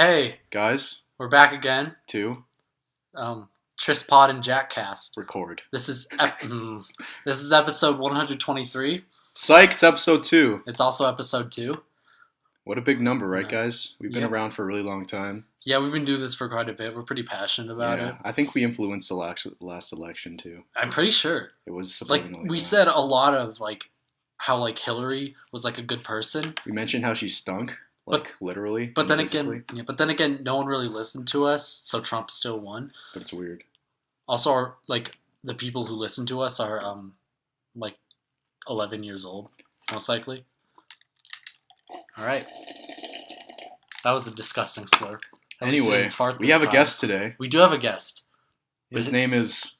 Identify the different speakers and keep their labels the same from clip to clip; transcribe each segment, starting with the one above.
Speaker 1: Hey,
Speaker 2: Guys,
Speaker 1: we're back again.
Speaker 2: to
Speaker 1: TrisPOD and JackCAST.
Speaker 2: record.
Speaker 1: This is this is episode 123.
Speaker 2: Psych, it's episode 2.
Speaker 1: It's also episode 2.
Speaker 2: What a big number, right,
Speaker 1: Yeah.
Speaker 2: guys? We've been
Speaker 1: Yep.
Speaker 2: around for a really long time.
Speaker 1: Yeah, we've been doing this for quite a bit. We're pretty passionate about it.
Speaker 2: I think we influenced the last election, too.
Speaker 1: I'm pretty sure.
Speaker 2: It was
Speaker 1: Like
Speaker 2: subliminally
Speaker 1: we
Speaker 2: done.
Speaker 1: said a lot of how Hillary was a good person.
Speaker 2: We mentioned how she stunk, literally.
Speaker 1: But
Speaker 2: and
Speaker 1: then
Speaker 2: physically.
Speaker 1: again, no one really listened to us, so Trump still won.
Speaker 2: But it's weird.
Speaker 1: Also, the people who listen to us are 11 years old, most likely. All right. That was a disgusting slur.
Speaker 2: Anyway, we have a guest today.
Speaker 1: We do have a guest.
Speaker 2: His name is...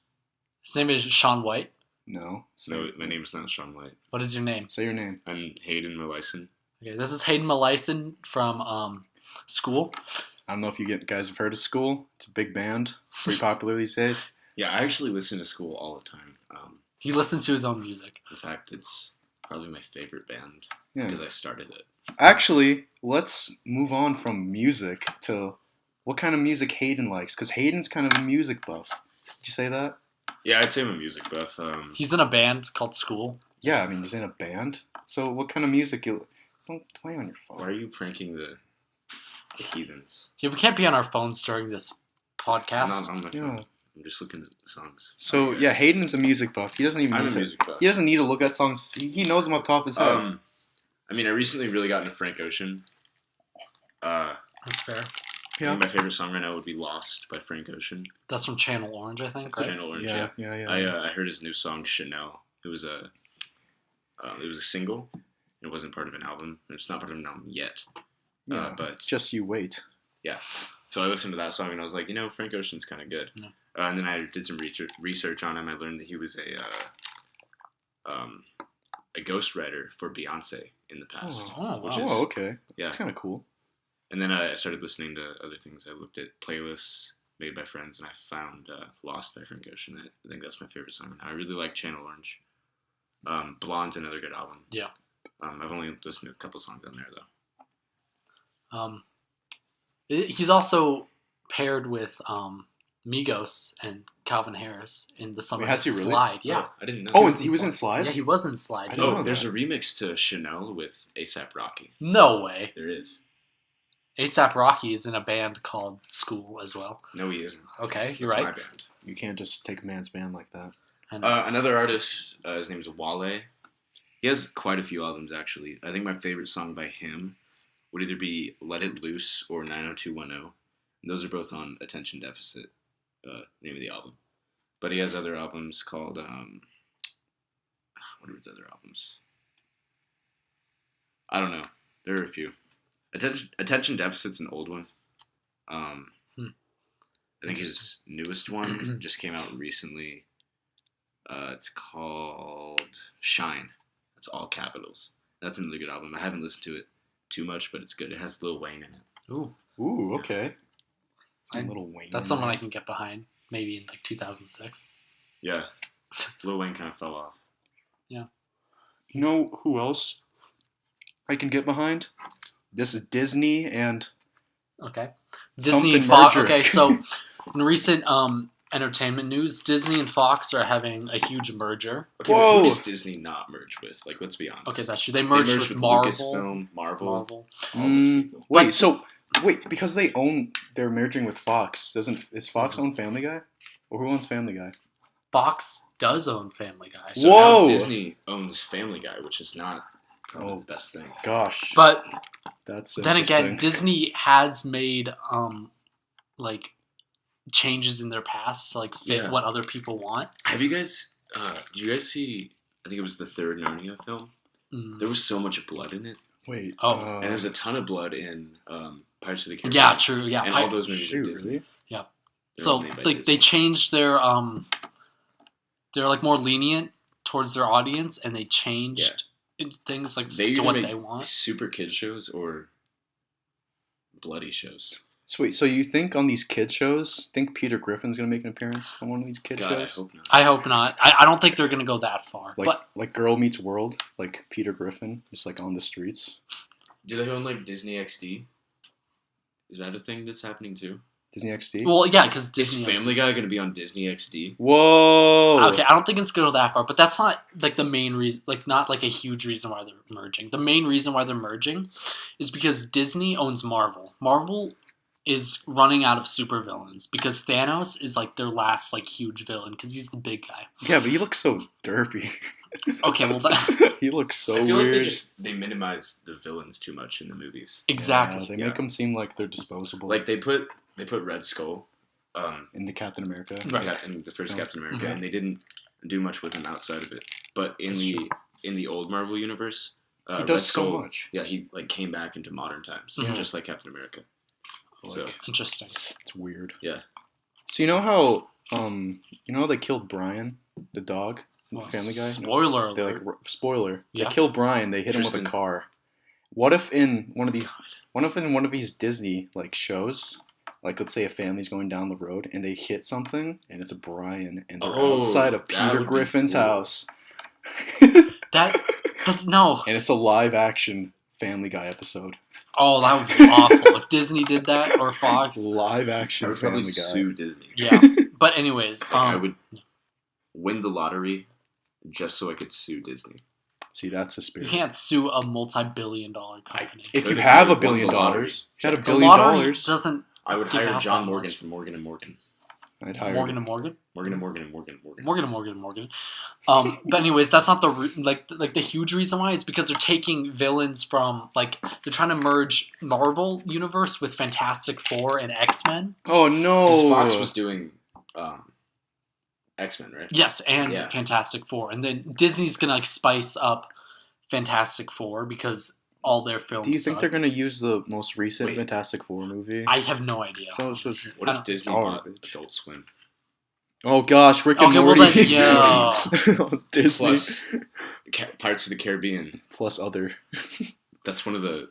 Speaker 1: His name is Sean White.
Speaker 2: No.
Speaker 3: No, my name's not Sean White.
Speaker 1: What is your name?
Speaker 2: Say your name.
Speaker 3: I'm Hayden Milisen.
Speaker 1: Okay, this is Hayden Milisen from school.
Speaker 2: I don't know if you guys have heard of School. It's a big band. Pretty popular these days.
Speaker 3: Yeah, I actually listen to School all the time.
Speaker 1: He listens to his own music.
Speaker 3: In fact, it's probably my favorite band
Speaker 2: Yeah.
Speaker 3: because I started it.
Speaker 2: Actually, let's move on from music to what kind of music Hayden likes, because Hayden's kind of a music buff. Did you say that?
Speaker 3: Yeah, I'd say I'm a music buff.
Speaker 1: He's in a band called School.
Speaker 2: Yeah, I mean, he's in a band. So what kind of music you... Don't play on your phone.
Speaker 3: Why are you pranking the heathens?
Speaker 1: Yeah, we can't be on our phones during this
Speaker 3: I'm
Speaker 1: podcast.
Speaker 3: not on my phone.
Speaker 2: Yeah.
Speaker 3: I'm just looking at songs.
Speaker 2: So, yeah, Hayden's a music buff. He doesn't even
Speaker 3: I'm
Speaker 2: need
Speaker 3: a
Speaker 2: to...
Speaker 3: music buff.
Speaker 2: He doesn't need to look at songs. He knows them off the top of his head.
Speaker 3: I mean, I recently really got into Frank Ocean.
Speaker 1: That's fair.
Speaker 3: I think my favorite song right now would be Lost by Frank Ocean.
Speaker 1: That's from Channel Orange, I think.
Speaker 3: It's
Speaker 1: Right?
Speaker 3: Channel Orange,
Speaker 2: Yeah.
Speaker 3: I heard his new song Chanel. It was a single. It wasn't part of an album. It's not part of an album yet.
Speaker 2: Yeah,
Speaker 3: But
Speaker 2: just you wait.
Speaker 3: yeah, so I listened to that song and I was like, Frank Ocean's kind of good.
Speaker 1: Yeah.
Speaker 3: And then I did some research on him. I learned that he was a ghostwriter for Beyonce in the past.
Speaker 1: Oh, wow.
Speaker 3: which is
Speaker 2: Oh, okay.
Speaker 3: yeah.
Speaker 2: That's kind of cool.
Speaker 3: And then I started listening to other things. I looked at playlists made by friends, and I found Lost by Frank Ocean. I think that's my favorite song. I really like Channel Orange. Blonde's another good album.
Speaker 1: Yeah.
Speaker 3: I've only listened to a couple songs on there, though.
Speaker 1: He's also paired with Migos and Calvin Harris in the summer
Speaker 2: Wait, has he really?
Speaker 1: Slide. Yeah.
Speaker 3: Oh, I didn't know.
Speaker 2: Oh,
Speaker 3: that.
Speaker 2: he was in Slide?
Speaker 1: Yeah, he was in Slide.
Speaker 2: I didn't know
Speaker 3: There's
Speaker 2: that.
Speaker 3: a remix to Chanel with A$AP Rocky.
Speaker 1: No way.
Speaker 3: There is.
Speaker 1: A$AP Rocky is in a band called School as well.
Speaker 3: No, he isn't.
Speaker 1: Okay, you're
Speaker 3: That's
Speaker 1: right.
Speaker 3: my band.
Speaker 2: You can't just take a man's band like that.
Speaker 1: I know.
Speaker 3: Another artist, his name is Wale. He has quite a few albums, actually. I think my favorite song by him would either be Let It Loose or 90210. And those are both on Attention Deficit, name of the album. But he has other albums called, what are his other albums? I don't know. There are a few. Attention Deficit's an old one. I think his newest one just came out recently. It's called Shine. That's all capitals. That's another good album. I haven't listened to it too much, but it's good. It has Lil Wayne in it.
Speaker 2: Ooh, okay.
Speaker 1: I-
Speaker 2: Little Wayne.
Speaker 1: That's someone I can get behind. Maybe in 2006.
Speaker 3: Yeah. Lil Wayne kind of fell off.
Speaker 2: You know who else I can get behind? This is Disney and...
Speaker 1: Okay.
Speaker 2: Something
Speaker 1: Disney and Fox.
Speaker 2: merger.
Speaker 1: Okay, so in recent entertainment news, Disney and Fox are having a huge merger.
Speaker 3: Okay,
Speaker 2: Whoa.
Speaker 3: but who does Disney not merge with? Let's be honest.
Speaker 1: Okay, that's true. They merged with Marvel.
Speaker 3: Lucasfilm, Marvel.
Speaker 1: Marvel.
Speaker 3: All those people.
Speaker 2: Wait, because they're merging with Fox. Is Fox own Family Guy? Or who owns Family Guy?
Speaker 1: Fox does own Family Guy.
Speaker 3: So
Speaker 2: Whoa!
Speaker 3: now Disney owns Family Guy, which is not probably the best thing.
Speaker 2: Gosh.
Speaker 1: But
Speaker 2: That's
Speaker 1: then again,
Speaker 2: interesting.
Speaker 1: Disney has made changes in their past to fit
Speaker 3: Yeah.
Speaker 1: what other people want.
Speaker 3: Have you guys? Did you guys see? I think it was the third Narnia film.
Speaker 1: Mm.
Speaker 3: There was so much blood in it,
Speaker 2: Wait.
Speaker 1: Oh.
Speaker 3: and there's a ton of blood in Pirates of the Caribbean.
Speaker 1: Yeah, true. Yeah,
Speaker 3: And all those movies are
Speaker 2: Shoot,
Speaker 3: Disney.
Speaker 2: really?
Speaker 3: They're
Speaker 1: so
Speaker 3: all made by
Speaker 1: they
Speaker 3: Disney.
Speaker 1: changed their they're more lenient towards their audience, and they changed things
Speaker 3: They
Speaker 1: to
Speaker 3: either
Speaker 1: what
Speaker 3: make
Speaker 1: they want.
Speaker 3: super kid shows or bloody shows.
Speaker 2: So you think on these kid shows, think Peter Griffin's going to make an appearance on one of these kid
Speaker 3: God, I
Speaker 2: shows?
Speaker 3: hope not.
Speaker 1: I hope not. I don't think they're gonna go that far.
Speaker 2: Like Girl Meets World, like Peter Griffin, just on the streets.
Speaker 3: Do they own Disney XD? Is that a thing that's happening too?
Speaker 2: Disney XD?
Speaker 1: Well, yeah, because
Speaker 3: Is
Speaker 1: Disney.
Speaker 3: Family Guy going to be on Disney XD?
Speaker 2: Whoa!
Speaker 1: Okay, I don't think it's going to go that far, but that's not like the main reason. Like, not like a huge reason why they're merging. The main reason why they're merging is because Disney owns Marvel. Marvel is running out of supervillains because Thanos is like their last like huge villain because he's the big guy.
Speaker 2: Yeah, but he looks so derpy.
Speaker 1: Okay, well that
Speaker 2: He looks so
Speaker 3: I feel
Speaker 2: weird.
Speaker 3: like they minimize the villains too much in the movies.
Speaker 1: exactly.
Speaker 2: Yeah, they make them seem like they're disposable.
Speaker 3: Like they put Red Skull
Speaker 2: in the Captain America.
Speaker 1: Right.
Speaker 3: in the first
Speaker 2: Yeah.
Speaker 3: Captain America,
Speaker 1: Mhm.
Speaker 3: and they didn't do much with him outside of it. But in the old Marvel universe,
Speaker 2: He
Speaker 3: Red
Speaker 2: does so
Speaker 3: Skull,
Speaker 2: much.
Speaker 3: yeah, he like came back into modern times,
Speaker 1: Mhm.
Speaker 3: just like Captain America. So
Speaker 2: Like,
Speaker 1: Interesting.
Speaker 2: it's weird.
Speaker 3: yeah,
Speaker 2: So you know how they killed Brian, the dog, in
Speaker 1: Well,
Speaker 2: Family Guy?
Speaker 1: Spoiler
Speaker 2: They
Speaker 1: alert.
Speaker 2: spoiler.
Speaker 1: Yeah.
Speaker 2: They kill Brian. They hit him with a
Speaker 3: Tristan.
Speaker 2: car. What if in one of these Disney like shows, like let's say a family's going down the road and they hit something and it's a Brian and they're
Speaker 3: Oh,
Speaker 2: outside of
Speaker 3: that
Speaker 2: Peter
Speaker 3: would be
Speaker 2: Griffin's
Speaker 3: cool.
Speaker 2: house,
Speaker 1: That's no.
Speaker 2: and it's a live action Family Guy episode.
Speaker 1: Oh, that would be awful if Disney did that or Fox.
Speaker 2: Live
Speaker 3: I
Speaker 2: action
Speaker 3: would probably
Speaker 2: Family Guy.
Speaker 3: sue Disney.
Speaker 1: Yeah, but anyways,
Speaker 3: Like, I would win the lottery just so I could sue Disney.
Speaker 2: See, that's the
Speaker 1: you
Speaker 2: spirit.
Speaker 1: can't sue a multi-billion-dollar company.
Speaker 2: If you
Speaker 3: But
Speaker 2: have
Speaker 3: you
Speaker 2: $1 billion,
Speaker 3: won the lottery,
Speaker 2: you had $1
Speaker 1: The
Speaker 2: billion
Speaker 1: lottery
Speaker 2: dollars.
Speaker 1: doesn't.
Speaker 3: I would
Speaker 1: Give
Speaker 3: hire
Speaker 1: out
Speaker 3: John
Speaker 1: that
Speaker 3: Morgan
Speaker 1: much.
Speaker 3: from Morgan and Morgan.
Speaker 2: I'd hire
Speaker 1: Morgan and Morgan.
Speaker 3: Morgan and Morgan and Morgan and Morgan.
Speaker 1: Morgan. But anyways, that's not the like the huge reason why. It's because they're taking villains from like they're trying to merge Marvel universe with Fantastic Four and X-Men.
Speaker 2: Oh no!
Speaker 3: Because Fox was doing X-Men, right?
Speaker 1: Yes, and
Speaker 3: Yeah.
Speaker 1: Fantastic Four, and then Disney's gonna like spice up Fantastic Four because all their films.
Speaker 2: Do you think
Speaker 1: suck.
Speaker 2: they're gonna use the most recent
Speaker 3: Wait.
Speaker 2: Fantastic Four movie?
Speaker 1: I have no idea.
Speaker 2: So it's just-
Speaker 3: What
Speaker 1: I
Speaker 3: if
Speaker 1: don't-
Speaker 3: Disney
Speaker 2: Oh,
Speaker 3: bought
Speaker 2: bitch.
Speaker 3: Adult Swim?
Speaker 2: Oh gosh, Rick and
Speaker 1: Okay, well
Speaker 2: Morty.
Speaker 1: then, yeah.
Speaker 2: Disney
Speaker 3: Plus Pirates of the Caribbean.
Speaker 2: plus other.
Speaker 3: That's one of the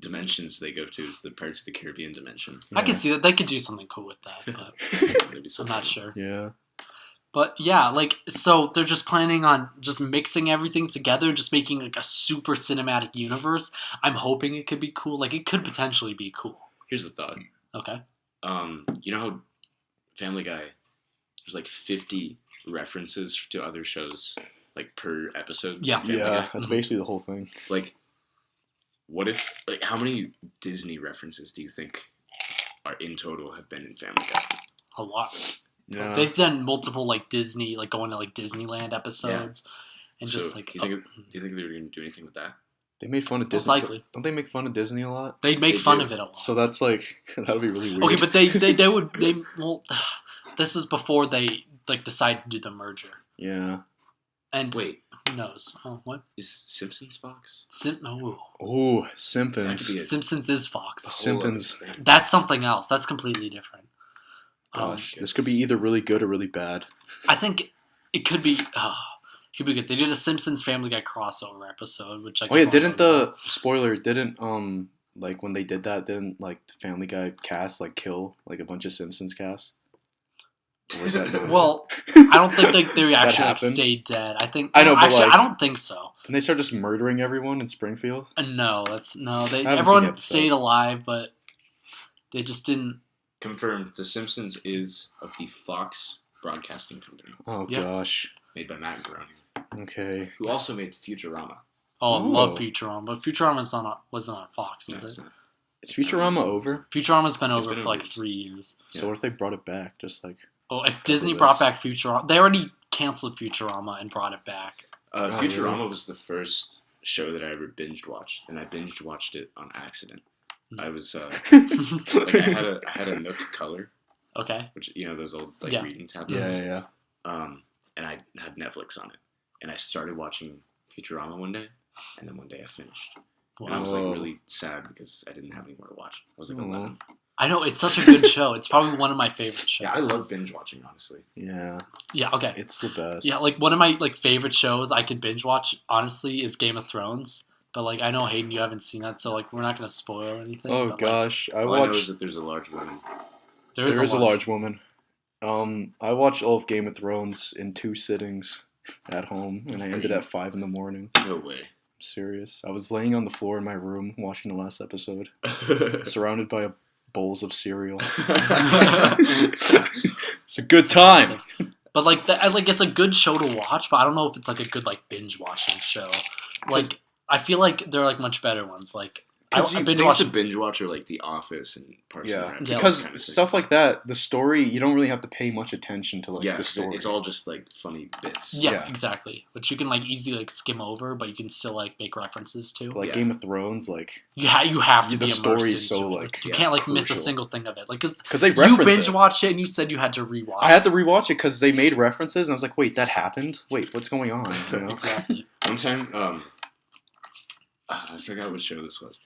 Speaker 3: dimensions they go to, is the Pirates of the Caribbean dimension.
Speaker 1: I can see that they could do something cool with that, but
Speaker 3: That'd be so
Speaker 1: I'm not
Speaker 3: funny.
Speaker 1: sure.
Speaker 2: Yeah.
Speaker 1: But yeah, like so they're just planning on just mixing everything together and just making like a super cinematic universe. I'm hoping it could be cool. Like it could potentially be cool.
Speaker 3: Here's the thought.
Speaker 1: Okay.
Speaker 3: You know how Family Guy, there's like 50 references to other shows, like per episode?
Speaker 1: Yeah.
Speaker 3: in Family
Speaker 2: Yeah,
Speaker 3: Guy?
Speaker 2: that's basically the whole thing.
Speaker 3: Like, what if, like, how many Disney references do you think are in total have been in Family Guy?
Speaker 1: A lot.
Speaker 2: Yeah.
Speaker 1: They've done multiple like Disney, like going to like Disneyland episodes, and
Speaker 3: So,
Speaker 1: just like
Speaker 3: do you think they were going to do anything with that?
Speaker 2: They made fun of
Speaker 1: most
Speaker 2: Disney.
Speaker 1: likely
Speaker 2: Don't they make fun of Disney a lot?
Speaker 1: they make
Speaker 3: They
Speaker 1: fun
Speaker 3: do.
Speaker 1: of it a lot.
Speaker 2: So that's like that'll be really weird.
Speaker 1: Okay, but they well, this was before they like decided to do the merger,
Speaker 2: yeah.
Speaker 1: and
Speaker 3: Wait,
Speaker 1: who knows? Oh, what?
Speaker 3: is Simpsons Fox?
Speaker 1: No,
Speaker 2: Oh,
Speaker 3: That
Speaker 2: Simpsons.
Speaker 3: could be a
Speaker 1: Simpsons is Fox.
Speaker 3: whole other
Speaker 2: Simpsons.
Speaker 3: thing.
Speaker 1: That's something else. That's completely different.
Speaker 2: Gosh, this could be either really good or really bad.
Speaker 1: I think it could be. Could be good. They did a Simpsons Family Guy crossover episode, which I.
Speaker 2: Oh yeah,
Speaker 1: guess
Speaker 2: didn't the spoiler didn't like when they did that didn't like the Family Guy cast like kill like a bunch of Simpsons cast? Or was that
Speaker 1: Well, I don't think they actually like,
Speaker 2: happened?
Speaker 1: stayed dead. I think.
Speaker 2: I know, but,
Speaker 1: actually,
Speaker 2: like-
Speaker 1: I don't think so.
Speaker 2: Didn't they start just murdering everyone in Springfield?
Speaker 1: No, that's no. They
Speaker 2: I haven't seen the
Speaker 1: everyone
Speaker 2: episode.
Speaker 1: stayed alive, but they just didn't.
Speaker 3: Confirmed, The Simpsons is of the Fox Broadcasting Company,
Speaker 2: Oh
Speaker 1: Yeah.
Speaker 2: gosh.
Speaker 3: made by Matt Groening,
Speaker 2: Okay.
Speaker 3: who also made Futurama.
Speaker 1: Oh, I love
Speaker 2: Oh.
Speaker 1: Futurama, but Futurama wasn't on Fox,
Speaker 3: No,
Speaker 1: was
Speaker 3: it's
Speaker 1: it?
Speaker 3: not.
Speaker 2: Is Futurama over?
Speaker 1: Futurama's been
Speaker 3: It's
Speaker 1: over
Speaker 3: been
Speaker 1: for like
Speaker 3: over.
Speaker 1: 3 years.
Speaker 2: So what if they brought it back? Just like
Speaker 1: Oh, if
Speaker 2: Couple
Speaker 1: Disney
Speaker 2: of
Speaker 1: brought
Speaker 2: this.
Speaker 1: back Futurama, they already canceled Futurama and brought it back.
Speaker 3: Futurama
Speaker 2: really?
Speaker 3: was the first show that I ever binge watched, and I binge watched it on accident. I was like, I had a Nook Color,
Speaker 1: Okay.
Speaker 3: which those old like
Speaker 1: Yeah.
Speaker 3: reading tablets.
Speaker 2: yeah.
Speaker 3: And I had Netflix on it, and I started watching Futurama one day, and then one day I finished, and I was like
Speaker 2: Whoa.
Speaker 3: really sad because I didn't have any more to watch. I was like
Speaker 2: Aw.
Speaker 3: 11.
Speaker 1: I know it's such a good show. It's probably one of my favorite shows.
Speaker 3: Yeah, I love binge watching, honestly.
Speaker 2: Yeah.
Speaker 1: Yeah. Okay.
Speaker 2: It's the best.
Speaker 1: Yeah, like one of my like favorite shows I could binge watch honestly is Game of Thrones. But like I know Hayden, you haven't seen that, so like we're not gonna spoil anything.
Speaker 2: Oh
Speaker 1: but, like,
Speaker 2: gosh. I
Speaker 3: All I know is
Speaker 2: watched
Speaker 3: that there's a large woman.
Speaker 1: there
Speaker 2: There is a
Speaker 1: lot.
Speaker 2: large woman. I watched all of Game of Thrones in 2 sittings at home, and I ended at 5 in the morning.
Speaker 3: No way.
Speaker 2: I'm serious. I was laying on the floor in my room watching the last episode, surrounded by a bowls of cereal. It's a good time.
Speaker 1: But like it's a good show to watch, but I don't know if it's like a good like binge watching show. Like I feel like there are like much better ones. Like
Speaker 3: things to binge watch are like The Office and Parks and Rec.
Speaker 2: Because kind of stuff like that, the story, you don't really have to pay much attention to like the story.
Speaker 3: It's all just like funny bits.
Speaker 1: Yeah, exactly. Which you can like easily like skim over, but you can still like make references to.
Speaker 2: Like Game of Thrones, like
Speaker 1: you have to.
Speaker 2: The
Speaker 1: be
Speaker 2: story is so
Speaker 1: like you can't like miss a single thing of it. Like because
Speaker 2: they reference
Speaker 1: you binge watched it and you said you had to rewatch.
Speaker 2: I had to rewatch it because they made references and I was like, wait, that happened. Wait, what's going on? You know?
Speaker 1: Exactly.
Speaker 3: One time, I forgot what show this was.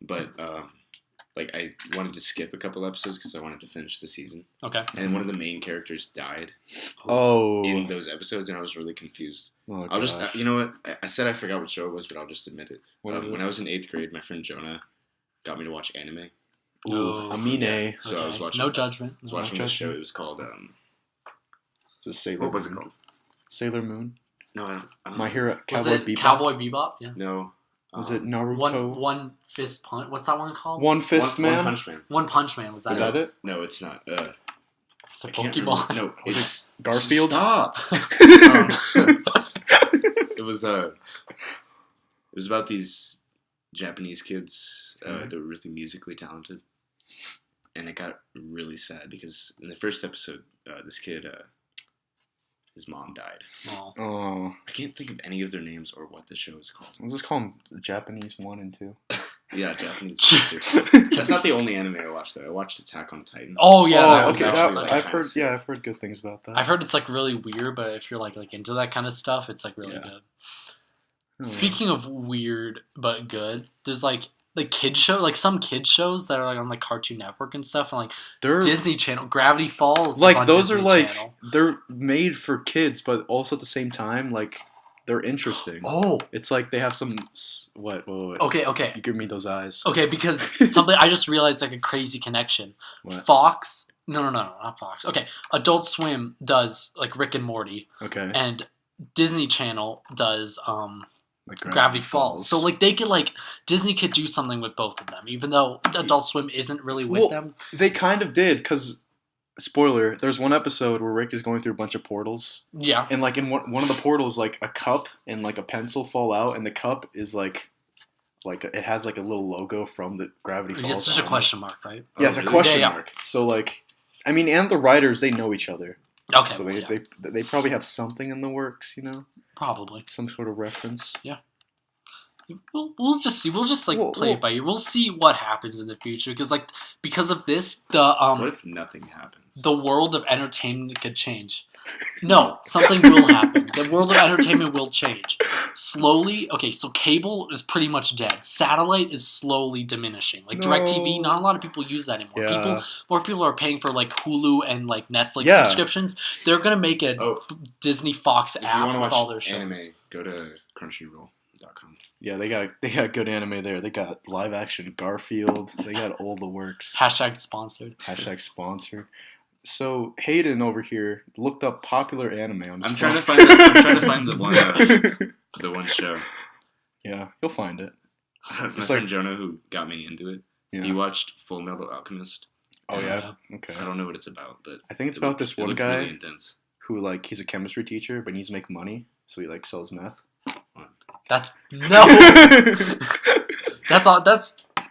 Speaker 3: But, like, I wanted to skip a couple episodes because I wanted to finish the season.
Speaker 1: Okay.
Speaker 3: And one of the main characters died. In those episodes, and I was really confused. I'll just, you know what? I said I forgot what show it was, but I'll just admit it. When I was in 8th grade, my friend Jonah got me to watch anime.
Speaker 2: Ooh, Amine.
Speaker 3: So I was watching.
Speaker 1: No judgment.
Speaker 3: I was watching this show. It was called. What was it called?
Speaker 2: Sailor Moon.
Speaker 3: No, I don't
Speaker 2: My
Speaker 3: know.
Speaker 2: Hero.
Speaker 1: Cowboy Bebop? Yeah.
Speaker 3: No.
Speaker 2: Was it Naruto?
Speaker 1: One Fist Punch. What's that one called?
Speaker 2: One Fist Man?
Speaker 3: One Punch Man.
Speaker 1: One Punch Man. Was that
Speaker 2: it?
Speaker 3: No, it's not.
Speaker 1: It's a Pokemon.
Speaker 3: No, it's
Speaker 2: Garfield.
Speaker 3: Stop. It was about these Japanese kids. They were really musically talented, and it got really sad because in the first episode, this kid, his mom died.
Speaker 2: Oh.
Speaker 3: I can't think of any of their names or what the show is called.
Speaker 2: I'll just call them Japanese 1 and 2.
Speaker 3: Yeah, Japanese 1 and 2. That's not the only anime I watched though. I watched Attack on Titan.
Speaker 1: Oh yeah,
Speaker 2: okay.
Speaker 3: I've
Speaker 2: heard good things about that.
Speaker 1: I've heard it's like really weird, but if you're like into that kind of stuff, it's like really good. Speaking of weird but good, there's like kids show, like some kids shows that are like on like Cartoon Network and stuff, and like Disney Channel, Gravity Falls.
Speaker 2: Like
Speaker 1: is on
Speaker 2: those
Speaker 1: Disney
Speaker 2: are like
Speaker 1: Channel.
Speaker 2: they're made for kids, but also at the same time like they're interesting.
Speaker 1: Oh,
Speaker 2: it's like they have some what?
Speaker 1: Okay.
Speaker 2: You give me those eyes.
Speaker 1: Okay, because something I just realized like a crazy connection.
Speaker 2: What?
Speaker 1: Fox. No, not Fox. Okay, Adult Swim does like Rick and Morty.
Speaker 2: Okay.
Speaker 1: And Disney Channel does
Speaker 2: like
Speaker 1: Gravity Falls. So like they could like Disney could do something with both of them, even though Adult Swim isn't really with them.
Speaker 2: They kind of did because, spoiler, there's one episode where Rick is going through a bunch of portals.
Speaker 1: Yeah.
Speaker 2: And like in one of the portals, like a cup and like a pencil fall out, and the cup is like it has like a little logo from the Gravity Falls.
Speaker 1: It's just a question mark, right?
Speaker 2: Yeah, it's a question mark. So like, I mean, and the writers, they know each other.
Speaker 1: Okay.
Speaker 2: So they probably have something in the works, you know.
Speaker 1: Probably
Speaker 2: some sort of reference.
Speaker 1: Yeah. We'll just see. We'll just like play it by ear. We'll see what happens in the future because of this
Speaker 3: What if nothing happens?
Speaker 1: The world of entertainment could change. No, something will happen. The world of entertainment will change slowly. Okay, so cable is pretty much dead. Satellite is slowly diminishing. Like DirecTV, not a lot of people use that anymore.
Speaker 2: Yeah.
Speaker 1: More people are paying for like Hulu and like Netflix subscriptions. They're gonna make a Disney Fox app with all their shows.
Speaker 3: Anime, go to Crunchyroll.com.
Speaker 2: Yeah, they got good anime there. They got live action Garfield. They got all the works.
Speaker 1: #sponsored.
Speaker 2: #sponsored. So Hayden over here looked up popular anime on his phone.
Speaker 3: I'm trying to find the one show.
Speaker 2: Yeah, you'll find it.
Speaker 3: My friend Jonah, who got me into it, he watched Full Metal Alchemist.
Speaker 2: Oh yeah, okay.
Speaker 3: I don't know what it's about, but
Speaker 2: I think it's about this one guy
Speaker 3: really intense.
Speaker 2: Who like he's a chemistry teacher, but he needs to make money, so he like sells meth.
Speaker 1: That's no. That's all.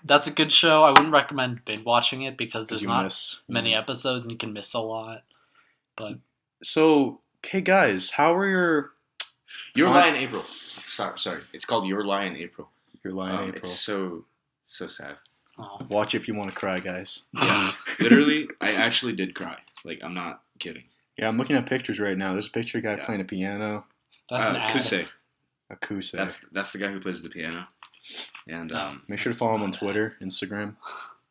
Speaker 1: That's a good show. I wouldn't recommend binge watching it because there's not many episodes and you can miss a lot. But
Speaker 2: so, hey guys, how are
Speaker 3: Your Lie in April? Sorry, it's called Your Lie in April.
Speaker 2: Your Lie in April.
Speaker 3: It's so sad.
Speaker 1: Oh.
Speaker 2: Watch it if you want to cry, guys.
Speaker 3: Yeah, literally, I actually did cry. Like, I'm not kidding.
Speaker 2: Yeah, I'm looking at pictures right now. There's a picture of a guy playing a piano.
Speaker 1: That's an ad.
Speaker 2: Akuse.
Speaker 3: That's the guy who plays the piano. And
Speaker 2: make sure to follow him on Twitter, Instagram.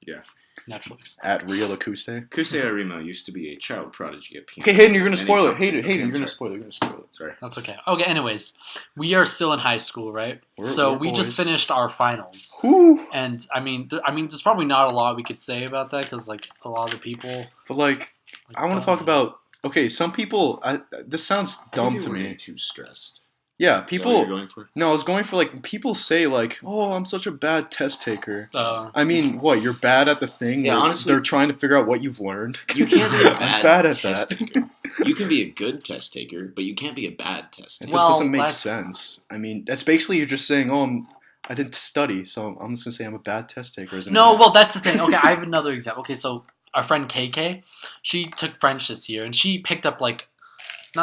Speaker 3: Yeah.
Speaker 1: Netflix.
Speaker 2: At Real Akuse.
Speaker 3: Akuse Arima used to be a child prodigy at piano.
Speaker 2: Okay, Hayden, you're gonna spoil it. Hayden, you're gonna spoil it.
Speaker 3: Sorry.
Speaker 1: That's okay. Okay. Anyways, we are still in high school, right? We just finished our finals.
Speaker 2: Whew.
Speaker 1: And I mean, there's probably not a lot we could say about that because like a lot of the people.
Speaker 2: But like I want to talk about. Okay, some people. This sounds dumb to me.
Speaker 3: Too stressed.
Speaker 2: Yeah,
Speaker 3: Is that what
Speaker 2: people.
Speaker 3: you're going for?
Speaker 2: No, I was going for like people say like, "Oh, I'm such a bad test taker."
Speaker 1: Uh,
Speaker 2: I mean, what? You're bad at the thing.
Speaker 3: Yeah,
Speaker 2: where
Speaker 3: honestly-
Speaker 2: they're trying to figure out what you've learned.
Speaker 3: You can't be a
Speaker 2: I'm
Speaker 3: bad,
Speaker 2: bad at
Speaker 3: test
Speaker 2: that.
Speaker 3: taker. You can be a good test taker, but you can't be a bad test
Speaker 2: It
Speaker 3: taker.
Speaker 2: just
Speaker 1: Well,
Speaker 2: doesn't make
Speaker 1: that's-
Speaker 2: sense. I mean, that's basically you're just saying, "Oh, I didn't study, so I'm just gonna say I'm a bad test taker." Isn't
Speaker 1: no,
Speaker 2: it?
Speaker 1: well, that's the thing. Okay, I have another example. Okay, so our friend KK, she took French this year, and she picked up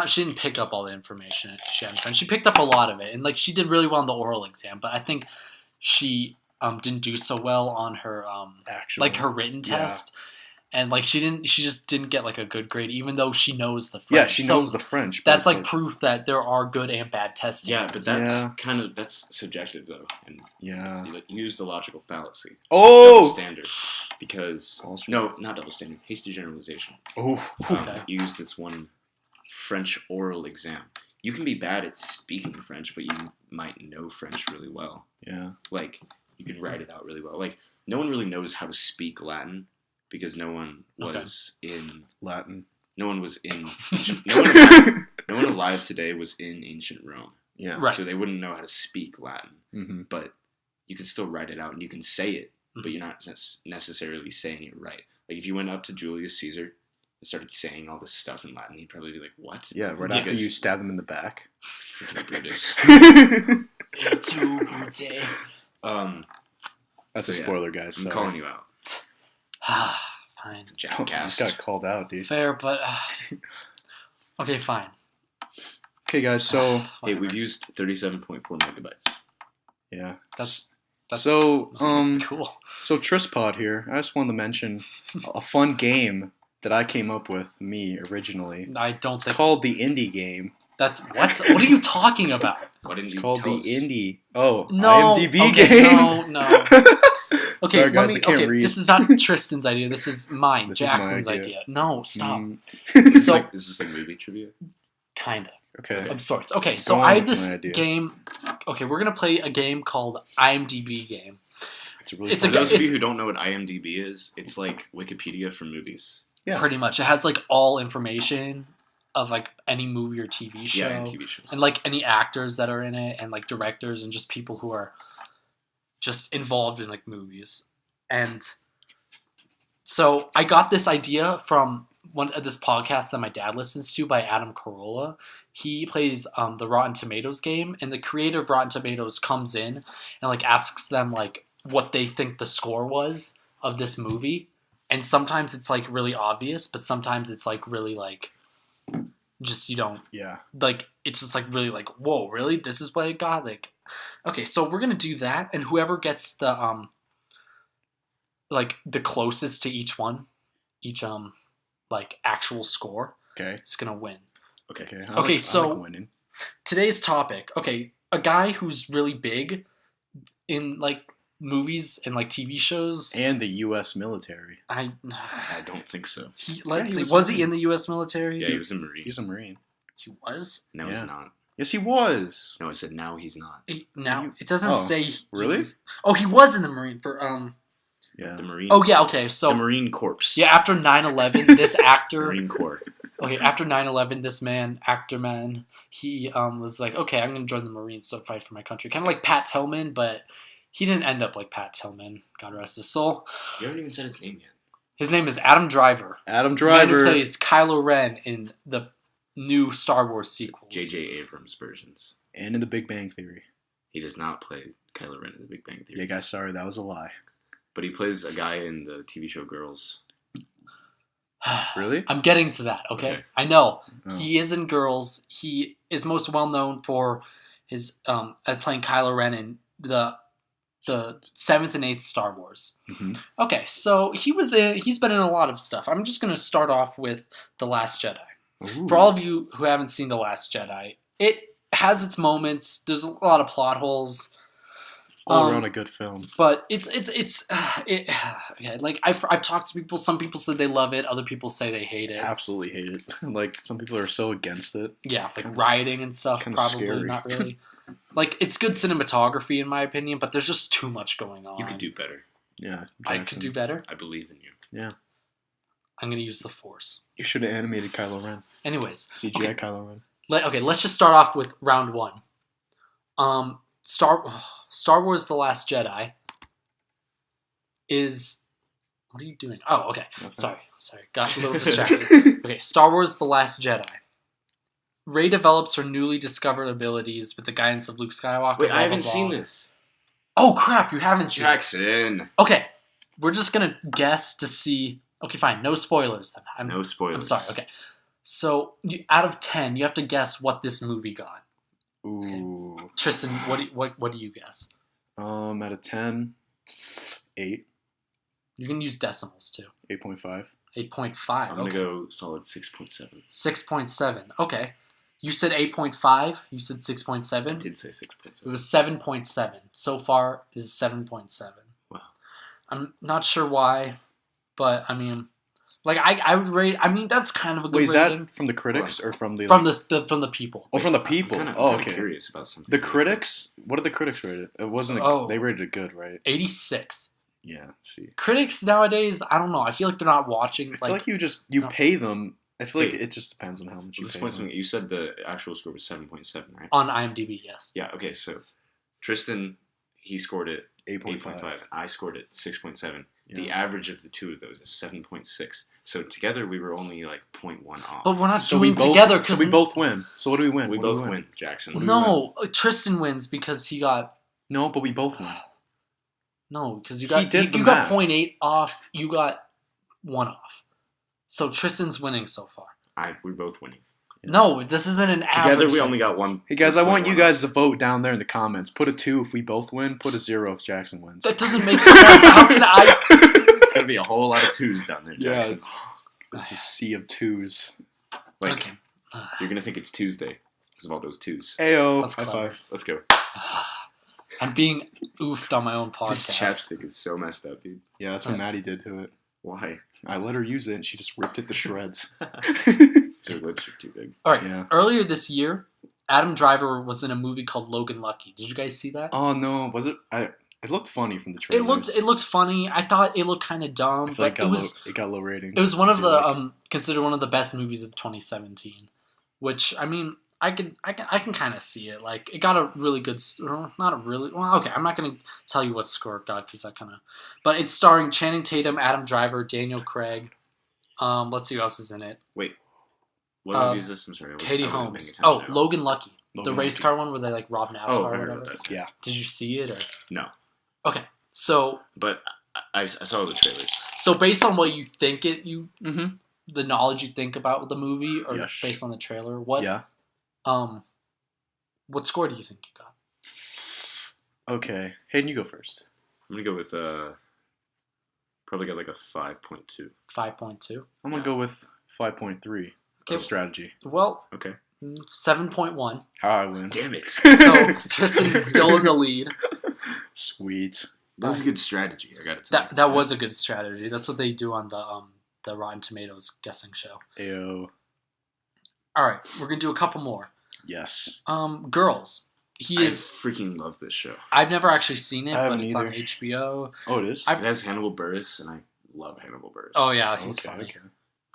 Speaker 1: she didn't pick up all the information she had in French. She picked up a lot of it, and like she did really well on the oral exam. But I think she didn't do so well on her
Speaker 2: Actually,
Speaker 1: her written
Speaker 2: Yeah.
Speaker 1: test, and like she just didn't get like a good grade, even though she knows the French.
Speaker 2: yeah, she
Speaker 1: So
Speaker 2: knows the French. But
Speaker 1: that's
Speaker 2: it's
Speaker 1: like proof that there are good and bad testing.
Speaker 3: Yeah, but that's
Speaker 2: Yeah.
Speaker 3: that's subjective though, and
Speaker 2: yeah.
Speaker 3: you use the logical fallacy, double
Speaker 2: Oh,
Speaker 3: standard, because
Speaker 2: False-
Speaker 3: no, not double standard, hasty generalization.
Speaker 2: oh,
Speaker 1: Okay.
Speaker 3: You use this one French oral exam. You can be bad at speaking French, but you might know French really well.
Speaker 2: yeah.
Speaker 3: Like you can write it out really well. Like no one really knows how to speak Latin because no one was in
Speaker 2: Latin.
Speaker 3: no one was in ancient, no one alive today was in ancient Rome.
Speaker 2: Yeah.
Speaker 1: Right.
Speaker 3: So they wouldn't know how to speak Latin,
Speaker 2: Mm-hmm.
Speaker 3: but you can still write it out and you can say it,
Speaker 1: Mhm.
Speaker 3: but you're not necessarily saying it right. Like if you went up to Julius Caesar and started saying all this stuff in Latin, he'd probably be like, "What?"
Speaker 2: Yeah. Right
Speaker 1: Yeah.
Speaker 2: after you stab him in the back.
Speaker 3: Freaking Brutus.
Speaker 1: It's Ubuntu.
Speaker 2: That's a
Speaker 3: So, yeah,
Speaker 2: spoiler, guys.
Speaker 3: I'm
Speaker 2: Sorry.
Speaker 3: calling you out,
Speaker 1: Fine.
Speaker 2: Oh, you
Speaker 3: JackCAST.
Speaker 2: got called out, dude.
Speaker 1: Fair, but okay, fine.
Speaker 2: Okay, guys. So
Speaker 3: Hey,
Speaker 1: Whatever.
Speaker 3: we've used 37.4 megabytes.
Speaker 2: yeah.
Speaker 1: that's
Speaker 2: So
Speaker 1: cool.
Speaker 2: So TrisPOD here. I just wanted to mention a fun game that I came up with originally.
Speaker 1: I don't
Speaker 2: It's
Speaker 1: think
Speaker 2: called the Indie Game.
Speaker 1: that's what. What are you talking about?
Speaker 3: Why didn't
Speaker 2: It's
Speaker 3: you
Speaker 2: called
Speaker 3: tell
Speaker 2: the
Speaker 3: us?
Speaker 2: Indie. Oh,
Speaker 1: No.
Speaker 2: IMDb
Speaker 1: okay,
Speaker 2: game.
Speaker 1: No. Okay,
Speaker 2: Sorry, guys, I can't
Speaker 1: okay.
Speaker 2: read.
Speaker 1: This is not Tristan's idea. This is mine.
Speaker 2: This is my
Speaker 1: Jackson's
Speaker 2: idea.
Speaker 1: idea. No, stop.
Speaker 2: Mm,
Speaker 1: So
Speaker 3: Is this like movie trivia?
Speaker 1: kind
Speaker 2: okay.
Speaker 1: of sorts. Okay, so
Speaker 2: Go
Speaker 1: I
Speaker 2: on
Speaker 1: have
Speaker 2: with
Speaker 1: this
Speaker 2: my idea.
Speaker 1: game. Okay, we're gonna play a game called IMDb game.
Speaker 2: It's a really
Speaker 1: It's
Speaker 3: For
Speaker 2: fun
Speaker 1: a-
Speaker 3: those
Speaker 2: game.
Speaker 3: of you who don't know what IMDb is, it's like Wikipedia for movies.
Speaker 2: Yeah.
Speaker 1: Pretty much, it has like all information of like any movie or TV show.
Speaker 3: Yeah, and TV shows.
Speaker 1: And like any actors that are in it and like directors and just people who are just involved in like movies. And so I got this idea from this podcast that my dad listens to by Adam Carolla. He plays the Rotten Tomatoes game, and the creator of Rotten Tomatoes comes in and like asks them like what they think the score was of this movie. And sometimes it's like really obvious, but sometimes it's like really like just you don't
Speaker 2: Yeah.
Speaker 1: like it's just like really like whoa really this is what it got like okay so we're gonna do that and whoever gets the like the closest to each like actual score
Speaker 2: Okay.
Speaker 1: is gonna win.
Speaker 3: Okay.
Speaker 2: Okay.
Speaker 1: Okay,
Speaker 2: I
Speaker 1: so-
Speaker 2: like winning.
Speaker 1: Today's topic, okay, a guy who's really big in like movies and like TV shows.
Speaker 2: And the U.S. military.
Speaker 3: I don't think so.
Speaker 1: Let's
Speaker 2: he
Speaker 1: see,
Speaker 2: was
Speaker 1: was he
Speaker 2: Marine.
Speaker 1: in the U.S. military?
Speaker 3: Yeah, he was a Marine.
Speaker 2: He's a Marine.
Speaker 1: He was.
Speaker 3: No,
Speaker 2: Yeah.
Speaker 3: he's not.
Speaker 2: Yes, he was.
Speaker 3: No, I said now he's not.
Speaker 1: Now it doesn't
Speaker 2: Oh,
Speaker 1: say. He
Speaker 2: really?
Speaker 1: was- oh, he was in the Marine for
Speaker 2: Yeah.
Speaker 3: The Marine.
Speaker 1: Oh yeah, okay. So
Speaker 3: the Marine Corps.
Speaker 1: yeah, after 9/11, this actor.
Speaker 3: Marine Corps.
Speaker 1: Okay, after 9/11, this actor man, he was like, okay, I'm gonna join the Marines to fight for my country. Kind of like Pat Tillman, but he didn't end up like Pat Tillman. God rest his soul.
Speaker 3: You haven't even said his name yet.
Speaker 1: His name is Adam Driver.
Speaker 2: Adam
Speaker 1: The man who
Speaker 2: Driver.
Speaker 1: plays Kylo Ren in the new Star Wars sequels.
Speaker 3: J.J. Abrams versions.
Speaker 2: And in the Big Bang Theory.
Speaker 3: He does not play Kylo Ren in The Big Bang Theory.
Speaker 2: Yeah, guys, sorry, that was a lie.
Speaker 3: But he plays a guy in the TV show Girls.
Speaker 2: Really?
Speaker 1: I'm getting to that. Okay,
Speaker 3: Okay.
Speaker 1: I know
Speaker 2: Oh.
Speaker 1: he is in Girls. He is most well known for his at playing Kylo Ren in the 7th and 8th Star Wars.
Speaker 2: Mhm.
Speaker 1: Okay, so he's been in a lot of stuff. I'm just going to start off with The Last Jedi.
Speaker 2: Ooh.
Speaker 1: For all of you who haven't seen The Last Jedi, it has its moments. There's a lot of plot holes.
Speaker 2: All around a good film.
Speaker 1: But yeah, like I've talked to people. Some people said they love it. Other people say they hate it.
Speaker 2: Absolutely hate it. Like, some people are so against it.
Speaker 1: Yeah, like
Speaker 2: kinda-
Speaker 1: rioting and stuff.
Speaker 2: kinda
Speaker 1: Probably
Speaker 2: scary.
Speaker 1: not really. Like it's good cinematography in my opinion, but there's just too much going on.
Speaker 3: You could do better.
Speaker 2: Yeah.
Speaker 1: I
Speaker 2: Jackson.
Speaker 1: could do better.
Speaker 3: I believe in you.
Speaker 1: I'm gonna use the Force.
Speaker 2: You should have animated Kylo Ren.
Speaker 1: Anyways,
Speaker 2: CGI
Speaker 1: Okay.
Speaker 2: Kylo Ren.
Speaker 1: let's just start off with round one. Star Wars: The Last Jedi is. What are you doing? Oh, okay.
Speaker 2: Nothing.
Speaker 1: Sorry. Got a little distracted. Okay, Star Wars: The Last Jedi. Rey develops her newly discovered abilities with the guidance of Luke Skywalker.
Speaker 3: Wait,
Speaker 1: blah,
Speaker 3: I
Speaker 1: blah,
Speaker 3: haven't
Speaker 1: blah.
Speaker 3: seen this.
Speaker 1: Oh crap! You haven't seen it.
Speaker 3: Jackson.
Speaker 1: Okay, we're just gonna guess to see. Okay, fine. No spoilers then.
Speaker 3: No spoilers.
Speaker 1: I'm sorry. Okay, so out of 10, you have to guess what this movie got.
Speaker 2: Ooh.
Speaker 1: Tristan, what do you guess?
Speaker 2: Out of 10, 8,
Speaker 1: You can use decimals too.
Speaker 2: 8.5.
Speaker 1: 8.5.
Speaker 3: I'm gonna go solid 6.7.
Speaker 1: 6.7. Okay. You said 8.5. You said 6.7.
Speaker 3: I did say
Speaker 1: It
Speaker 3: 6.7.
Speaker 1: was 7.7. So far is 7.7.
Speaker 3: Wow.
Speaker 1: I'm not sure why, but I mean, like I would rate. I mean, that's kind of a good
Speaker 2: Wait, is
Speaker 1: rating
Speaker 2: that from the critics or from the
Speaker 1: from from the people.
Speaker 2: Oh, from the people.
Speaker 3: I'm
Speaker 2: oh,
Speaker 3: kinda
Speaker 2: okay.
Speaker 3: curious about something.
Speaker 2: The critics? What did the critics rate it? It wasn't. They rated it good, right?
Speaker 1: 86.
Speaker 2: Yeah. See,
Speaker 1: Critics nowadays, I don't know. I feel like they're not watching.
Speaker 2: I feel like you
Speaker 1: no.
Speaker 2: pay them. I feel like
Speaker 3: Wait.
Speaker 2: it just depends on how much you
Speaker 3: This
Speaker 2: pay
Speaker 3: point,
Speaker 2: them.
Speaker 3: you said the actual score was 7.7, right?
Speaker 1: on IMDb, yes.
Speaker 3: Yeah. Okay. So Tristan, he scored it
Speaker 2: 8.5.
Speaker 3: 8.5. I scored it 6.7.
Speaker 2: Yeah.
Speaker 3: The average of the two of those is 7.6. So together we were only like 0.1 off.
Speaker 1: But we're not
Speaker 2: So we
Speaker 1: doing
Speaker 2: both,
Speaker 1: together
Speaker 2: So
Speaker 1: because
Speaker 2: we both win. So what do we win?
Speaker 3: we
Speaker 2: What do
Speaker 3: both
Speaker 2: we
Speaker 3: win, Jackson.
Speaker 2: What do we
Speaker 1: no. Tristan wins because he got
Speaker 2: No, but we both win.
Speaker 1: no because you
Speaker 2: He
Speaker 1: got
Speaker 2: did the
Speaker 1: you got
Speaker 2: math.
Speaker 1: 0.8 off. You got 1 off. So Tristan's winning so far.
Speaker 3: We're both winning.
Speaker 1: No, this isn't an
Speaker 3: Together
Speaker 1: average.
Speaker 3: we only got one.
Speaker 2: Hey guys, I want you
Speaker 3: 1.1
Speaker 2: guys to vote down there in the comments. Put a 2 if we both win. Put a 0 if Jackson wins.
Speaker 1: That doesn't make sense. How can I?
Speaker 3: It's gonna be a whole lot of twos down there,
Speaker 2: Yeah.
Speaker 3: Jackson.
Speaker 2: It's a sea of 2s.
Speaker 3: Like
Speaker 1: Okay.
Speaker 3: you're gonna think it's Tuesday because of all those twos.
Speaker 2: Ayo.
Speaker 1: That's
Speaker 2: High
Speaker 1: clever.
Speaker 2: five.
Speaker 3: Let's go.
Speaker 1: I'm being oofed on my own
Speaker 3: This
Speaker 1: podcast.
Speaker 3: chapstick is so messed up, dude.
Speaker 2: Yeah, that's what Maddie did to it.
Speaker 3: Why?
Speaker 2: I let her use it and she just ripped it to shreds.
Speaker 3: Your lips are too big.
Speaker 1: All right.
Speaker 2: Yeah.
Speaker 1: Earlier this year, Adam Driver was in a movie called Logan Lucky. Did you guys see that?
Speaker 2: Oh no, was it? It looked funny from the trailer.
Speaker 1: It looked funny. I thought it looked kind of dumb,
Speaker 2: I feel
Speaker 1: but
Speaker 2: like it got low ratings.
Speaker 1: it was one of
Speaker 2: I
Speaker 1: the
Speaker 2: feel like.
Speaker 1: considered one of the best movies of 2017. Which I mean, I can kind of see it. Like it got a really good, not a really well. Okay, I'm not gonna tell you what score it got because that kind of. But it's starring Channing Tatum, Adam Driver, Daniel Craig. Let's see who else is in it.
Speaker 3: Wait. What movie is this? I'm sorry.
Speaker 1: Katie
Speaker 3: I wasn't
Speaker 1: Holmes.
Speaker 3: paying
Speaker 1: Oh,
Speaker 3: attention at all.
Speaker 1: Logan Lucky.
Speaker 2: Logan
Speaker 1: The race
Speaker 2: Lucky.
Speaker 1: car one where they like rob NASCAR
Speaker 3: Oh,
Speaker 1: or
Speaker 3: I heard
Speaker 1: whatever.
Speaker 3: about that.
Speaker 2: Yeah.
Speaker 1: Did you see it or?
Speaker 3: No,
Speaker 1: Okay, so
Speaker 3: but I saw the trailers.
Speaker 1: based on what you think
Speaker 2: Mm-hmm.
Speaker 1: the knowledge you think about the movie, or
Speaker 2: Yes.
Speaker 1: based on the trailer, what
Speaker 2: Yeah.
Speaker 1: what score do you think you got?
Speaker 2: Okay. Hayden, you go first.
Speaker 3: I'm gonna go with probably got like a 5.2.
Speaker 1: 5.2.
Speaker 2: I'm gonna go with 5.3.
Speaker 1: Okay.
Speaker 2: It's a strategy.
Speaker 1: Well,
Speaker 3: Okay.
Speaker 1: 7.1.
Speaker 2: How I win.
Speaker 3: Damn it.
Speaker 1: So Tristan's still in the lead.
Speaker 2: Sweet.
Speaker 3: That was a good strategy. I got to tell
Speaker 1: That was a good strategy. That's what they do on the Rotten Tomatoes guessing show.
Speaker 2: Ayo.
Speaker 1: All right, we're gonna do a couple more.
Speaker 2: Yes.
Speaker 1: Girls.
Speaker 3: I freaking love this show.
Speaker 1: I've never actually seen it,
Speaker 2: I
Speaker 1: but
Speaker 2: haven't
Speaker 1: it's on
Speaker 2: either.
Speaker 1: HBO.
Speaker 2: Oh, it is?
Speaker 3: It has Hannibal Buress, and I love Hannibal Buress.
Speaker 1: Oh yeah, he's
Speaker 2: Okay,
Speaker 1: funny.
Speaker 2: okay.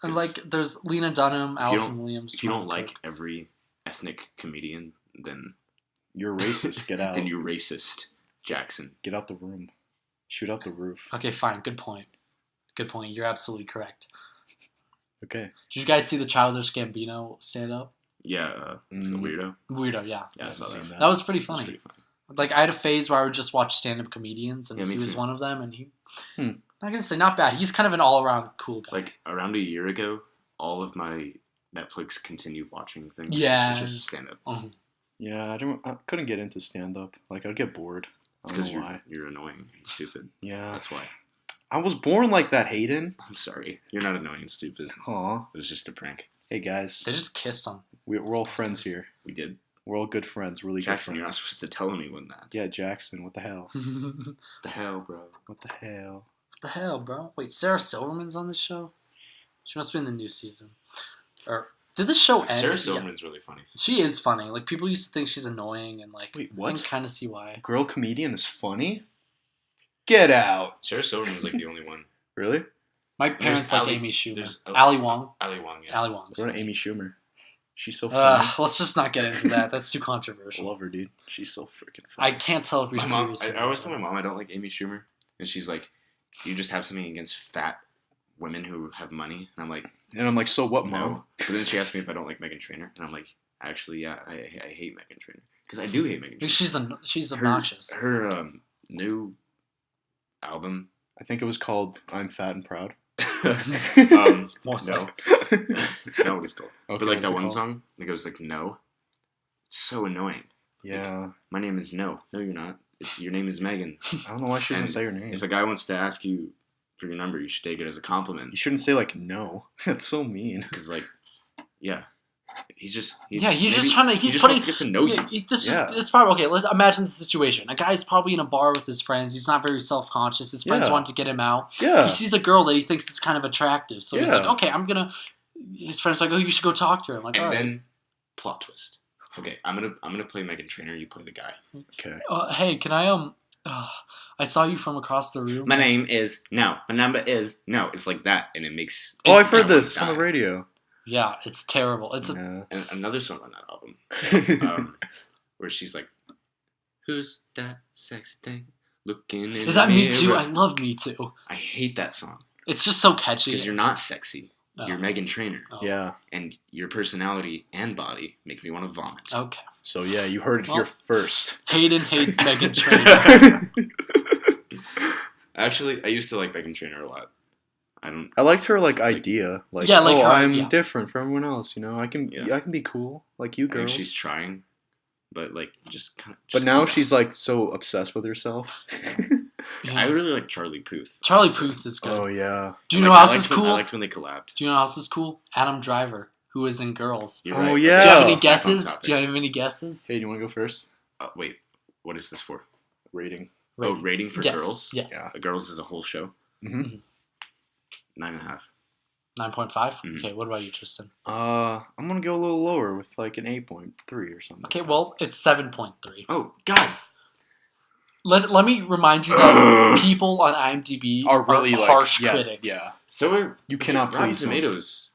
Speaker 1: And like, there's Lena Dunham,
Speaker 3: If you
Speaker 1: Allison
Speaker 3: don't-
Speaker 1: Williams.
Speaker 3: If you don't
Speaker 1: Charlie
Speaker 3: like
Speaker 1: Kirk.
Speaker 3: every ethnic comedian, then
Speaker 2: You're racist. Get out.
Speaker 3: then you're racist, Jackson.
Speaker 2: Get out the room. Shoot out the roof.
Speaker 1: Okay, fine. Good point. Good point. You're absolutely correct.
Speaker 2: Okay.
Speaker 1: Did you guys see the Childish Gambino stand up?
Speaker 3: Yeah, it's a
Speaker 2: Mm.
Speaker 3: weirdo.
Speaker 1: Weirdo, yeah.
Speaker 3: Yeah, I saw
Speaker 2: Haven't
Speaker 3: that.
Speaker 2: seen
Speaker 1: That was pretty
Speaker 3: It was
Speaker 1: funny.
Speaker 3: pretty funny.
Speaker 1: Like, I had a phase where I would just watch stand-up comedians, and
Speaker 3: Yeah, me
Speaker 1: he was
Speaker 3: too.
Speaker 1: one of them, and he...
Speaker 2: Hmm.
Speaker 1: Not gonna say not bad. He's kind of an all-around cool guy.
Speaker 3: Like around a year ago, all of my Netflix continued watching things.
Speaker 1: Yeah.
Speaker 3: It's just stand up.
Speaker 1: Mhm.
Speaker 2: Yeah, I couldn't get into stand up. Like I'd get bored.
Speaker 3: It's
Speaker 2: I
Speaker 3: because
Speaker 2: don't know why.
Speaker 3: you're annoying and stupid.
Speaker 2: Yeah.
Speaker 3: That's why.
Speaker 2: I was born like that, Hayden.
Speaker 3: I'm sorry. You're not annoying and stupid.
Speaker 2: Aw.
Speaker 3: It was just a prank.
Speaker 2: Hey guys.
Speaker 1: They just kissed on...
Speaker 2: We're all friends here.
Speaker 3: We did.
Speaker 2: We're all good friends. Really
Speaker 3: Jackson,
Speaker 2: good
Speaker 3: you're not
Speaker 2: friends.
Speaker 3: supposed to tell anyone that.
Speaker 2: Yeah, Jackson. What the hell?
Speaker 1: what
Speaker 3: The hell, bro?
Speaker 2: What the hell?
Speaker 1: the hell, bro? Wait, Sarah Silverman's on this show? She must be in the new season. Or... Did this show end?
Speaker 3: Sarah
Speaker 1: Yeah.
Speaker 3: Silverman's really funny.
Speaker 1: She is funny. Like, people used to think she's annoying, and like,
Speaker 2: Wait,
Speaker 1: I
Speaker 2: what?
Speaker 1: can kind of see why.
Speaker 2: Girl comedian is funny? Get out.
Speaker 3: Sarah Silverman's like the only one.
Speaker 2: Really?
Speaker 1: My parents like
Speaker 3: Ali-
Speaker 1: Amy Schumer.
Speaker 3: there's-
Speaker 1: Ali Wong.
Speaker 3: Ali Wong, yeah.
Speaker 1: Ali Wong.
Speaker 2: What about Amy Schumer? She's so funny.
Speaker 1: Let's just not get into that. That's too
Speaker 2: I
Speaker 1: controversial.
Speaker 2: love her, dude. She's so freaking funny.
Speaker 1: I can't tell if you're
Speaker 3: My mom,
Speaker 1: serious.
Speaker 3: I always tell my mom I don't like Amy Schumer, and she's like, "You just have something against fat women who have money," and I'm like,
Speaker 2: And I'm like, so what, Mom?
Speaker 3: "No." But then she asked me if I don't like Meghan Trainor, and I'm like, "Actually, yeah, I hate Meghan Trainor because I do hate Meghan Trainor."
Speaker 1: She's obnoxious.
Speaker 3: Her new album.
Speaker 2: I think it was called "I'm Fat and Proud."
Speaker 1: More so.
Speaker 3: No, it's not what it's called.
Speaker 2: Okay,
Speaker 3: But like
Speaker 2: what's
Speaker 3: that
Speaker 2: it
Speaker 3: one
Speaker 2: called?
Speaker 3: song, it goes like "No." It's so annoying.
Speaker 2: Yeah,
Speaker 3: My name is No. No, you're not. Your name is Megan.
Speaker 2: I don't know why she doesn't
Speaker 3: And
Speaker 2: say her name.
Speaker 3: If a guy wants to ask you for your number, you should take it as a compliment.
Speaker 2: You shouldn't say like no. That's so mean.
Speaker 3: Because like, yeah, he's just
Speaker 1: He's
Speaker 3: maybe-
Speaker 1: just trying to.
Speaker 3: he
Speaker 1: He's
Speaker 3: just
Speaker 1: putting.
Speaker 3: wants to get to know you.
Speaker 2: Yeah.
Speaker 1: It's probably okay. Let's imagine the situation. A guy's probably in a bar with his friends. He's not very self conscious. His friends
Speaker 2: Yeah.
Speaker 1: want to get him out.
Speaker 2: Yeah.
Speaker 1: He sees a girl that he thinks is kind of attractive. So he's
Speaker 2: Yeah.
Speaker 1: like, okay, I'm gonna. His friends are like, oh, you should go talk to her. I'm like,
Speaker 3: And
Speaker 1: all right.
Speaker 3: then plot twist. Okay, I'm gonna play Meghan Trainor. You play the guy.
Speaker 2: Okay.
Speaker 1: Hey, can I I saw you from across the room.
Speaker 3: My name is No. My number is No. It's like that, and it makes.
Speaker 2: Oh, I've heard
Speaker 3: that's
Speaker 2: this
Speaker 3: the
Speaker 2: on the
Speaker 3: guy.
Speaker 2: radio.
Speaker 1: Yeah, it's terrible. It's a,
Speaker 2: Yeah.
Speaker 3: And another song on that album, where she's like, "Who's that sexy thing looking in
Speaker 1: is that
Speaker 3: the
Speaker 1: Me Too?
Speaker 3: mirror?"
Speaker 1: I love Me Too.
Speaker 3: I hate that song
Speaker 1: It's just so catchy.
Speaker 3: because you're not sexy.
Speaker 1: Oh.
Speaker 3: You're Meghan Trainor,
Speaker 1: Oh.
Speaker 2: Yeah.
Speaker 3: and your personality and body make me want to vomit.
Speaker 1: Okay.
Speaker 2: So yeah, you heard it here
Speaker 1: Well-
Speaker 2: first.
Speaker 1: Hayden hates Meghan Trainor.
Speaker 3: Actually, I used to like Meghan Trainor a lot. I don't.
Speaker 2: I liked her like idea. Like,
Speaker 1: Yeah, like
Speaker 2: oh,
Speaker 1: her,
Speaker 2: I'm
Speaker 1: yeah.
Speaker 2: different from everyone else. You know, I can
Speaker 3: Yeah.
Speaker 2: be cool like you
Speaker 3: I think
Speaker 2: girls.
Speaker 3: she's trying, but like just kind of.
Speaker 2: But now she's like so obsessed with herself.
Speaker 1: Yeah.
Speaker 3: I really like Charlie Puth.
Speaker 1: Charlie
Speaker 3: So-
Speaker 1: Puth is good.
Speaker 2: Oh yeah.
Speaker 1: Do you know how else is
Speaker 3: I
Speaker 1: cool?
Speaker 3: liked when they collabed.
Speaker 1: Do you know how else is cool? Adam Driver, who is in Girls.
Speaker 3: You're
Speaker 2: Oh,
Speaker 3: right.
Speaker 2: yeah.
Speaker 1: Do you have any
Speaker 2: Back
Speaker 1: guesses?
Speaker 3: on
Speaker 1: Do you have any guesses?
Speaker 2: Hey, do you want to go first?
Speaker 3: Wait, what is this for?
Speaker 2: Rating.
Speaker 3: Oh, rating for
Speaker 1: Yes.
Speaker 3: girls.
Speaker 1: Yes.
Speaker 2: Yeah.
Speaker 3: Girls is a whole show.
Speaker 2: Mm-hmm.
Speaker 3: 9.5.
Speaker 1: 9.5?
Speaker 3: Mhm.
Speaker 1: Okay, what about you, Tristan?
Speaker 2: I'm gonna go a little lower with like an 8.3 or something.
Speaker 1: Okay, well, it's 7.3.
Speaker 3: Oh God.
Speaker 1: Let me remind you that people on IMDb
Speaker 2: Are really like
Speaker 1: harsh
Speaker 2: yeah,
Speaker 1: critics.
Speaker 2: Yeah.
Speaker 3: So are
Speaker 2: You cannot
Speaker 3: Rotten
Speaker 2: please them.
Speaker 3: Tomatoes.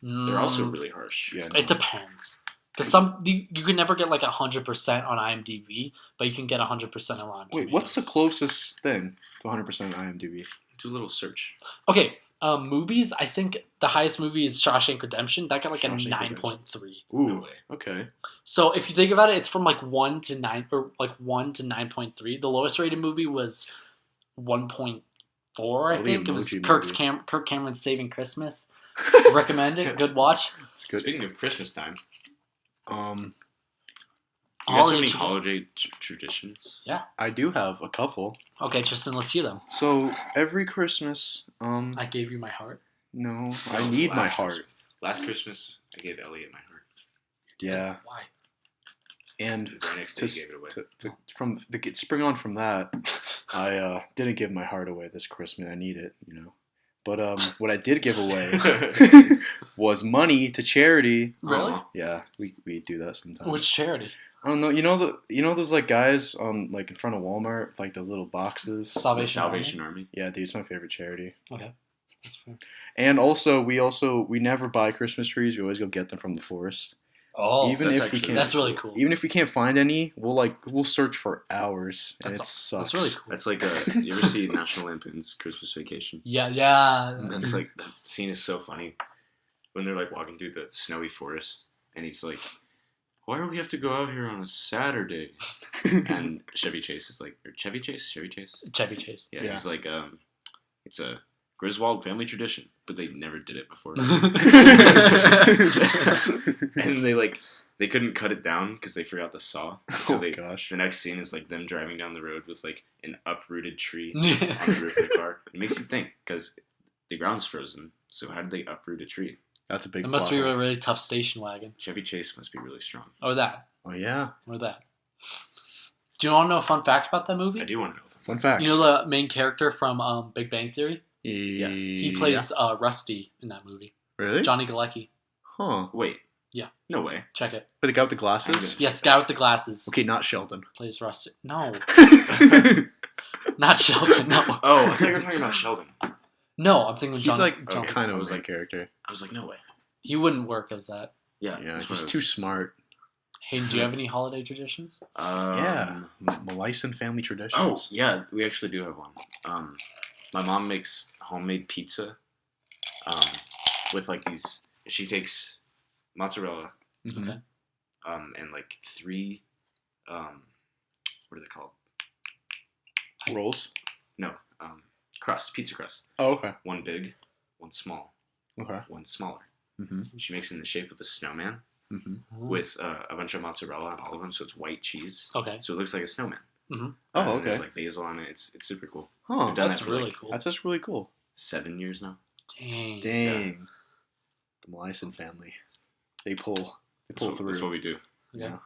Speaker 3: They're also
Speaker 1: Mm,
Speaker 3: really harsh.
Speaker 2: Yeah.
Speaker 1: It depends. Because you can never get like 100% on IMDb, but you can get 100% on Rotten
Speaker 2: Wait, what's the
Speaker 1: Tomatoes.
Speaker 2: closest thing to 100% IMDb?
Speaker 3: Do a little search.
Speaker 1: Okay, movies. I think the highest movie is Shawshank Redemption. That got like
Speaker 2: Shawshank
Speaker 1: a 9.3.
Speaker 2: Ooh.
Speaker 3: No way.
Speaker 2: Okay.
Speaker 1: So if you think about it, it's from like 1 to 9 or like 1 to 9.3. The lowest rated movie was 1.4. I
Speaker 2: the
Speaker 1: think it was
Speaker 2: Emoji
Speaker 1: Kirk Cameron's Saving Christmas. Recommend it. Good watch.
Speaker 2: It's good.
Speaker 3: Speaking of Christmas time,
Speaker 2: Um,
Speaker 3: you guys have
Speaker 1: Holiday
Speaker 3: any
Speaker 1: tra-
Speaker 3: holiday traditions?
Speaker 2: I do have a couple.
Speaker 1: Okay, Tristan, let's hear them.
Speaker 2: So every Christmas,
Speaker 1: I gave you my heart.
Speaker 2: no,
Speaker 3: No,
Speaker 2: I need my
Speaker 3: last
Speaker 2: heart.
Speaker 3: Christmas. Last Christmas, I gave Elliot my heart.
Speaker 2: Yeah,
Speaker 1: Why?
Speaker 3: And
Speaker 2: and
Speaker 3: the very next day,
Speaker 2: to,
Speaker 3: he gave it away.
Speaker 2: from the spring on from that, I didn't give my heart away this Christmas. I need it, you know. But what I did give away was money to charity.
Speaker 1: Really?
Speaker 3: Aw.
Speaker 2: Yeah, we do that sometimes.
Speaker 1: Which charity?
Speaker 2: I don't know. You know those like guys on like in front of Walmart, with, like those little boxes.
Speaker 3: The
Speaker 1: Salvation.
Speaker 3: Salvation Army.
Speaker 2: Yeah, dude, it's my favorite charity.
Speaker 1: Army? Okay. That's fair.
Speaker 2: And we never buy Christmas trees. We always go get them from the forest.
Speaker 1: Oh,
Speaker 2: Even
Speaker 3: that's
Speaker 2: if we
Speaker 3: actually-
Speaker 2: can't,
Speaker 1: that's really cool.
Speaker 2: even if we can't find any, we'll search for hours, and it sucks.
Speaker 1: That's really cool.
Speaker 3: That's like you ever see National Lampoon's Christmas Vacation?
Speaker 1: Yeah.
Speaker 3: That's like the scene is so funny when they're like walking through the snowy forest, and he's like, "Why do we have to go out here on a Saturday?" And Chevy Chase is like, or Chevy Chase.
Speaker 1: Chevy Chase.
Speaker 3: Yeah,
Speaker 2: Yeah.
Speaker 3: he's like, it's a Griswold family tradition, but they never did it before. And they couldn't cut it down because they forgot the saw. So
Speaker 2: Oh gosh.
Speaker 3: the next scene is like them driving down the road with like an uprooted tree on
Speaker 1: Yeah.
Speaker 3: the roof of the car. It makes you think because the ground's frozen. So how did they uproot a tree?
Speaker 2: That's a big.
Speaker 1: It must be
Speaker 2: plot
Speaker 1: a
Speaker 2: hole.
Speaker 1: really tough station wagon.
Speaker 3: Chevy Chase must be really strong.
Speaker 1: Or that.
Speaker 2: Oh yeah.
Speaker 1: Or that. Do you want to know a fun fact about that movie?
Speaker 3: I do want to know.
Speaker 2: Fun facts.
Speaker 1: You know the main character from Big Bang Theory?
Speaker 3: Yeah.
Speaker 1: He plays Rusty in that movie.
Speaker 2: Really?
Speaker 1: Johnny Galecki.
Speaker 2: Huh.
Speaker 3: Wait.
Speaker 1: Yeah.
Speaker 3: No way.
Speaker 1: Check it.
Speaker 2: But the guy with the glasses.
Speaker 1: Yes, guy with the glasses.
Speaker 2: Okay, not Sheldon.
Speaker 1: Plays Rusty. No. Not Sheldon, no.
Speaker 3: Oh, I thought you were talking about Sheldon.
Speaker 1: No, I'm thinking
Speaker 2: He's
Speaker 1: John.
Speaker 2: like
Speaker 1: John.
Speaker 3: Okay.
Speaker 2: kind
Speaker 3: I
Speaker 2: of
Speaker 3: was
Speaker 2: a main
Speaker 3: like-
Speaker 2: character.
Speaker 3: I was like, no way.
Speaker 1: He wouldn't work as that.
Speaker 3: Yeah.
Speaker 2: Yeah,
Speaker 3: that's what
Speaker 2: he's
Speaker 3: I
Speaker 2: too
Speaker 3: was-
Speaker 2: smart.
Speaker 1: Hayden, do you have any holiday traditions?
Speaker 2: Yeah, Milisen family traditions.
Speaker 3: Oh, yeah, we actually do have one. My mom makes homemade pizza. With like these, she takes mozzarella,
Speaker 2: Mhm.
Speaker 1: Okay.
Speaker 3: and like 3, what are they called?
Speaker 2: Rolls.
Speaker 3: No, crust, pizza crust.
Speaker 2: Oh, okay.
Speaker 3: One big, one small,
Speaker 2: Okay.
Speaker 3: one smaller.
Speaker 2: Mm-hmm.
Speaker 3: She makes it in the shape of a snowman
Speaker 2: Mm-hmm.
Speaker 3: with a bunch of mozzarella on all of them, so it's white cheese.
Speaker 1: Okay.
Speaker 3: So it looks like a snowman.
Speaker 1: Mm-hmm.
Speaker 2: Oh,
Speaker 3: And
Speaker 2: okay.
Speaker 3: there's like basil on it. It's super cool.
Speaker 2: Huh.
Speaker 3: We've done
Speaker 1: That's
Speaker 3: that for
Speaker 1: really
Speaker 3: like
Speaker 1: cool.
Speaker 2: That's just really cool.
Speaker 3: 7 years now.
Speaker 1: Dang.
Speaker 2: Dang. The Milisen family. They pull through.
Speaker 3: That's what we do.
Speaker 1: Okay.
Speaker 2: Yeah.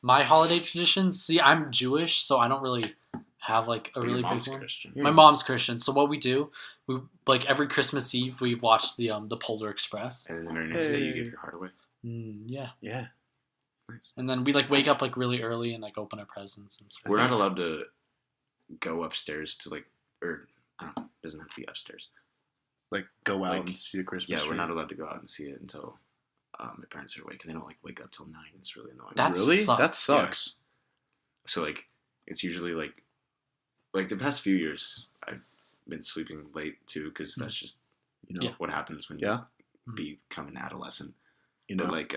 Speaker 1: My holiday traditions. See, I'm Jewish, so I don't really have like a
Speaker 3: But
Speaker 1: really
Speaker 3: your mom's
Speaker 1: big one.
Speaker 3: Christian.
Speaker 2: Yeah.
Speaker 1: My mom's Christian, so what we do, we like every Christmas Eve we watch the Polar Express.
Speaker 3: And then the very next day you
Speaker 2: Hey.
Speaker 3: give your heart away.
Speaker 1: Yeah.
Speaker 2: Yeah.
Speaker 3: Nice.
Speaker 1: And then we like wake up like really early and like open our presents and stuff.
Speaker 3: We're not allowed to go upstairs to like, or I don't know, it doesn't have to be upstairs.
Speaker 2: Like go out
Speaker 3: Like,
Speaker 2: and see the Christmas
Speaker 3: Yeah,
Speaker 2: tree.
Speaker 3: we're not allowed to go out and see it until my parents are awake. And they don't like wake up till 9. It's really annoying.
Speaker 1: That
Speaker 2: Really?
Speaker 1: sucks.
Speaker 2: That sucks.
Speaker 3: So like, it's usually like the past few years I've been sleeping late too because that's just
Speaker 2: You know.
Speaker 1: Yeah.
Speaker 3: what happens when you
Speaker 2: Yeah.
Speaker 3: become an adolescent.
Speaker 2: You know.
Speaker 3: But like,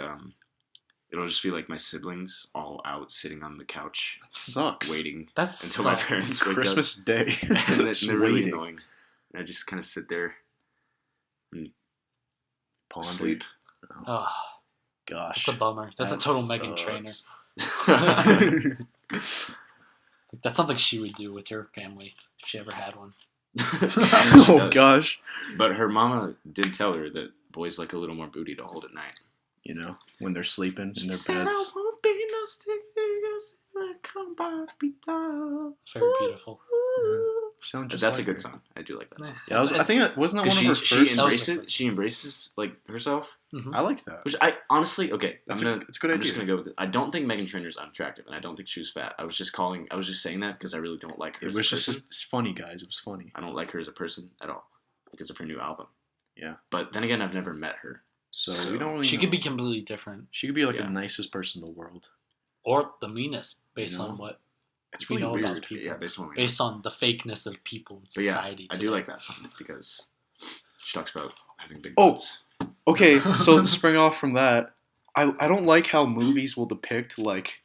Speaker 3: it'll just be like my siblings all out sitting on the couch
Speaker 2: That sucks.
Speaker 3: waiting
Speaker 1: That's
Speaker 3: until my parents wake
Speaker 2: Christmas Day.
Speaker 3: up. And
Speaker 2: Just
Speaker 3: they're really
Speaker 2: waiting.
Speaker 3: annoying. And I just kind of sit there and
Speaker 2: Ponder.
Speaker 3: sleep.
Speaker 1: Oh,
Speaker 2: Gosh.
Speaker 1: that's a bummer. That's a
Speaker 2: That
Speaker 1: total Meghan
Speaker 2: sucks.
Speaker 1: Trainor. That's something she would do with her family if she ever had one.
Speaker 2: Oh
Speaker 3: does.
Speaker 2: gosh.
Speaker 3: But her mama did tell her that boys like a little more booty to hold at night.
Speaker 2: You know, when they're sleeping in their
Speaker 3: said,
Speaker 2: beds.
Speaker 3: I won't be no stick figures when I come by be down.
Speaker 1: Very beautiful.
Speaker 2: Sound
Speaker 3: But
Speaker 2: just
Speaker 3: that's
Speaker 2: like
Speaker 3: a good
Speaker 2: her.
Speaker 3: song. I do like that song.
Speaker 2: Yeah, I think that wasn't that one of her
Speaker 3: She
Speaker 2: first.
Speaker 1: That was her
Speaker 3: embraces
Speaker 1: first.
Speaker 3: she embraces like herself,
Speaker 2: I like that.
Speaker 3: which I honestly okay.
Speaker 2: It's
Speaker 3: I'm
Speaker 2: a good
Speaker 3: I'm just
Speaker 2: idea.
Speaker 3: gonna go with it. I don't think Meghan Trainor's unattractive, and I don't think she was fat. I was just saying that because I really don't like her
Speaker 2: It
Speaker 3: as
Speaker 2: was
Speaker 3: a person.
Speaker 2: just it's funny, guys. It was funny.
Speaker 3: I don't like her as a person at all because of her new album.
Speaker 2: Yeah.
Speaker 3: But then again, I've never met her.
Speaker 2: So we don't really.
Speaker 1: She
Speaker 2: know.
Speaker 1: could be completely different,
Speaker 2: She could be like
Speaker 3: Yeah.
Speaker 2: the nicest person in the world.
Speaker 1: or the meanest, based
Speaker 2: You know?
Speaker 1: on what
Speaker 3: It's
Speaker 1: We
Speaker 3: really
Speaker 1: know about
Speaker 3: weird.
Speaker 1: people.
Speaker 3: Yeah, based on what we know.
Speaker 1: based on the fakeness of people in
Speaker 3: But yeah,
Speaker 1: society.
Speaker 3: I do
Speaker 1: today.
Speaker 3: like that song because she talks about having big
Speaker 2: Oh.
Speaker 3: butts.
Speaker 2: Okay, so to spring off from that, I don't like how movies will depict like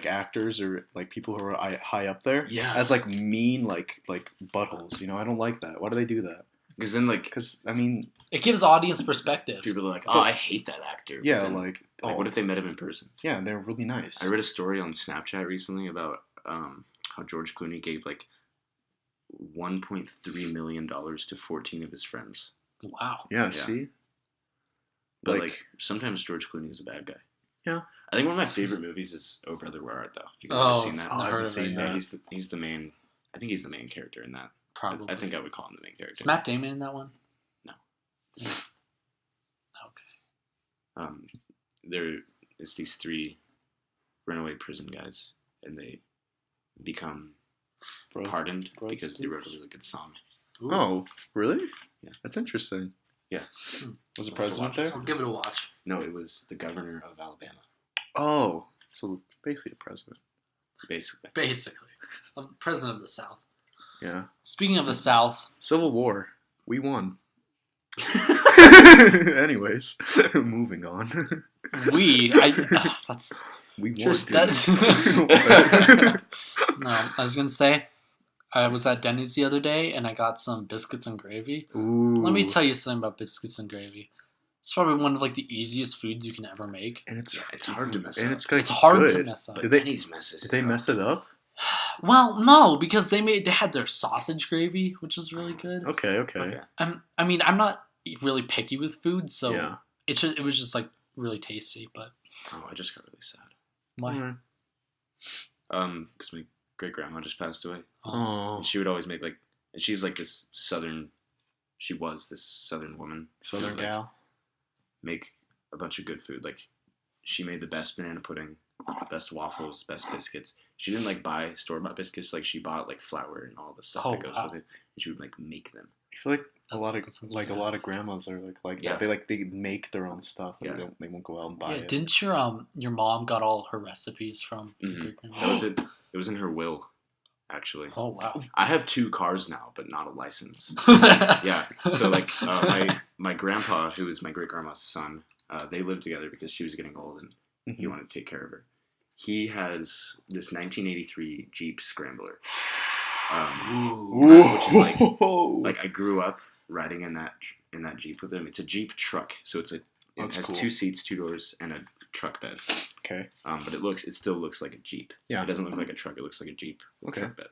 Speaker 2: actors or like people who are high up there
Speaker 3: Yeah.
Speaker 2: as like mean like buttholes. You know, I don't like that. Why do they do that?
Speaker 3: Because then like
Speaker 2: Because I mean,
Speaker 1: It gives audience perspective.
Speaker 3: people are like, oh, I hate that actor. But
Speaker 2: yeah,
Speaker 3: then,
Speaker 2: like
Speaker 3: what if they met him in person?
Speaker 2: yeah, they're really nice.
Speaker 3: I read a story on Snapchat recently about how George Clooney gave like $1.3 million to 14 of his friends.
Speaker 1: Wow.
Speaker 2: Yeah,
Speaker 3: Yeah.
Speaker 2: see,
Speaker 3: But
Speaker 2: Like-
Speaker 3: like sometimes George Clooney is a bad guy.
Speaker 2: Yeah.
Speaker 3: I think one of my favorite movies is Oh Brother Where Art Thou. You guys
Speaker 1: Oh,
Speaker 3: ever seen that?
Speaker 2: I
Speaker 1: I
Speaker 2: haven't
Speaker 1: heard of
Speaker 2: seen
Speaker 1: it.
Speaker 3: Yeah,
Speaker 2: that.
Speaker 3: he's the main. I think he's the main character in that.
Speaker 1: Probably.
Speaker 3: I think I would call him the main character.
Speaker 1: Is Matt Damon in that one?
Speaker 3: No.
Speaker 1: Okay.
Speaker 3: It's these 3 runaway prison guys, and they become
Speaker 2: Bro-
Speaker 3: pardoned
Speaker 2: bro-
Speaker 3: because they wrote a really good song.
Speaker 1: Ooh.
Speaker 2: Oh, really?
Speaker 3: Yeah.
Speaker 2: That's interesting.
Speaker 3: Yeah.
Speaker 2: Was the
Speaker 3: I'll have to
Speaker 2: president
Speaker 3: watch
Speaker 2: there?
Speaker 3: it.
Speaker 1: I'll give it a watch.
Speaker 3: No, it was the governor of Alabama,
Speaker 2: Oh, so basically a president.
Speaker 3: basically.
Speaker 1: Basically, a president of the South.
Speaker 2: Yeah.
Speaker 1: Speaking of the South,
Speaker 2: Civil War. We won. Anyways, moving on.
Speaker 1: that's
Speaker 2: We won.
Speaker 1: Tris-
Speaker 2: dude.
Speaker 1: that- no. I was gonna say, I was at Denny's the other day and I got some biscuits and gravy.
Speaker 2: Ooh.
Speaker 1: Let me tell you something about biscuits and gravy. It's probably one of like the easiest foods you can ever make.
Speaker 2: And it's
Speaker 3: Yeah, it's hard to mess
Speaker 2: and
Speaker 3: up.
Speaker 2: it's gonna
Speaker 1: It's
Speaker 2: be
Speaker 1: hard
Speaker 2: good.
Speaker 1: to mess up.
Speaker 3: But
Speaker 2: Did they-
Speaker 3: Denny's messes.
Speaker 2: Did they mess it up?
Speaker 1: Well, no, because they had their sausage gravy, which was really good.
Speaker 2: Okay.
Speaker 3: Okay.
Speaker 1: I mean, I'm not really picky with food, so
Speaker 2: Yeah.
Speaker 1: it was just like really tasty. But
Speaker 3: Oh, I just got really sad.
Speaker 1: why?
Speaker 2: Mm.
Speaker 3: Because my great grandma just passed away,
Speaker 2: Oh,
Speaker 3: and she would always make like, and she's like this southern. She was this southern woman. who
Speaker 2: Southern
Speaker 3: would, like,
Speaker 2: gal.
Speaker 3: make a bunch of good food. Like, she made the best banana pudding, best waffles, best biscuits. She didn't like buy store-bought biscuits. Like, she bought like flour and all the stuff
Speaker 1: Oh,
Speaker 3: that goes
Speaker 1: wow.
Speaker 3: with it, and she would like make them.
Speaker 2: feel like a
Speaker 1: That's
Speaker 2: lot of grandmas are like
Speaker 3: Yeah.
Speaker 2: that. They make their own stuff. Like
Speaker 3: Yeah.
Speaker 2: they won't go out and buy
Speaker 1: Yeah,
Speaker 2: it.
Speaker 1: didn't your mom got all her recipes from your
Speaker 3: Mhm.
Speaker 1: great-grandma?
Speaker 3: That was it. It was in her will, actually.
Speaker 1: Oh wow.
Speaker 3: I have 2 cars now, but not a license. Yeah. So like my grandpa, who was my great grandma's son, they lived together because she was getting old and he
Speaker 2: Mhm.
Speaker 3: wanted to take care of her. He has this 1983 Jeep Scrambler, which is like I grew up riding in that Jeep with him. It's a Jeep truck, so it
Speaker 2: That's
Speaker 3: has
Speaker 2: cool.
Speaker 3: 2 seats, 2 doors, and a truck bed.
Speaker 2: Okay.
Speaker 3: But it still looks like a Jeep.
Speaker 2: Yeah.
Speaker 3: It doesn't look like a truck. It looks like a Jeep with
Speaker 2: Okay.
Speaker 3: a truck bed.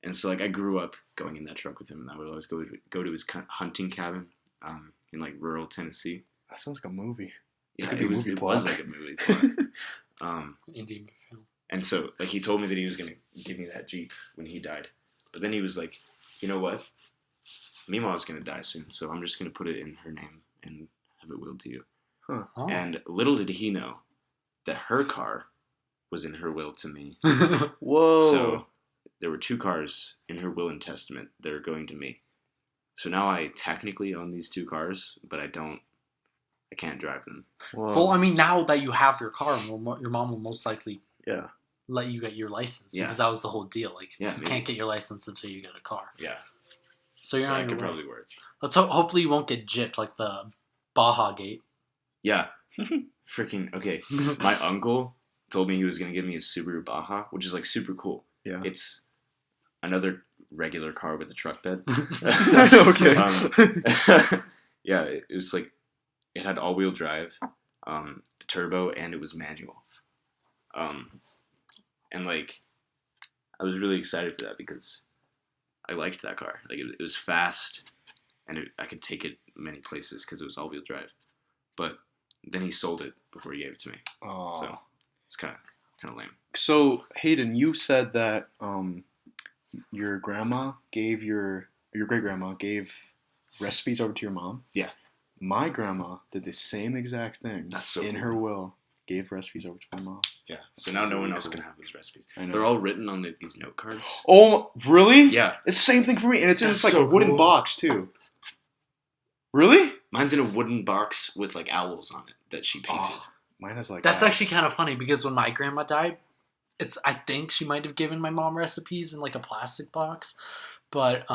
Speaker 3: And so like I grew up going in that truck with him, and I would always go to his hunting cabin in like rural Tennessee.
Speaker 2: That sounds like a movie.
Speaker 3: Yeah,
Speaker 2: could be
Speaker 3: it
Speaker 2: a
Speaker 3: was
Speaker 2: movie plot.
Speaker 3: like a movie plot.
Speaker 1: Indian film.
Speaker 3: And so like he told me that he was gonna give me that Jeep when he died, but then he was like, you know what? Mima's gonna die soon, so I'm just gonna put it in her name and have it willed to you.
Speaker 2: Huh.
Speaker 1: Oh.
Speaker 3: And little did he know that her car was in her will to me.
Speaker 2: Whoa.
Speaker 3: So there were 2 cars in her will and testament that are going to me. So now I technically own these 2 cars, but I can't drive them.
Speaker 2: Whoa.
Speaker 1: Well, I mean, now that you have your car, your mom will most likely
Speaker 2: Yeah.
Speaker 1: let you get your license
Speaker 3: Yeah.
Speaker 1: because that was the whole deal. Like,
Speaker 3: Yeah,
Speaker 1: you
Speaker 3: maybe.
Speaker 1: can't get your license until you get a car.
Speaker 3: Yeah.
Speaker 1: So you're
Speaker 3: So
Speaker 1: not
Speaker 3: that
Speaker 1: your
Speaker 3: could
Speaker 1: way.
Speaker 3: probably work.
Speaker 1: Let's hopefully you won't get gypped like the Baja Gate.
Speaker 3: Yeah. Freaking, okay. My uncle told me he was going to give me a Subaru Baja, which is like super cool.
Speaker 2: Yeah.
Speaker 3: It's another regular car with a truck bed.
Speaker 2: Okay.
Speaker 3: Yeah, it was like, it had all-wheel drive, turbo, and it was manual. And like, I was really excited for that because I liked that car. Like, it was fast, and I could take it many places because it was all-wheel drive. But then he sold it before he gave it to me.
Speaker 2: Oh.
Speaker 3: So it's kind of lame.
Speaker 2: So Hayden, you said that your grandma gave your great grandma gave recipes over to your mom.
Speaker 3: Yeah.
Speaker 2: My grandma did the same exact thing.
Speaker 3: That's so
Speaker 2: in
Speaker 3: cool.
Speaker 2: her will. Gave recipes over to my mom.
Speaker 3: Yeah. So now no one
Speaker 2: Really
Speaker 3: else
Speaker 2: cool.
Speaker 3: can have those recipes.
Speaker 2: I know.
Speaker 3: They're all written on these note cards.
Speaker 2: Oh, really?
Speaker 3: Yeah.
Speaker 2: It's the same thing for me, and it's in
Speaker 3: That's
Speaker 2: like
Speaker 3: so
Speaker 2: a wooden
Speaker 3: cool.
Speaker 2: box too. Really?
Speaker 3: Mine's in a wooden box with like owls on it that she painted.
Speaker 2: Oh, mine is like
Speaker 1: That's
Speaker 2: that.
Speaker 1: actually kind of funny because when my grandma died, I think she might have given my mom recipes in like a plastic box, but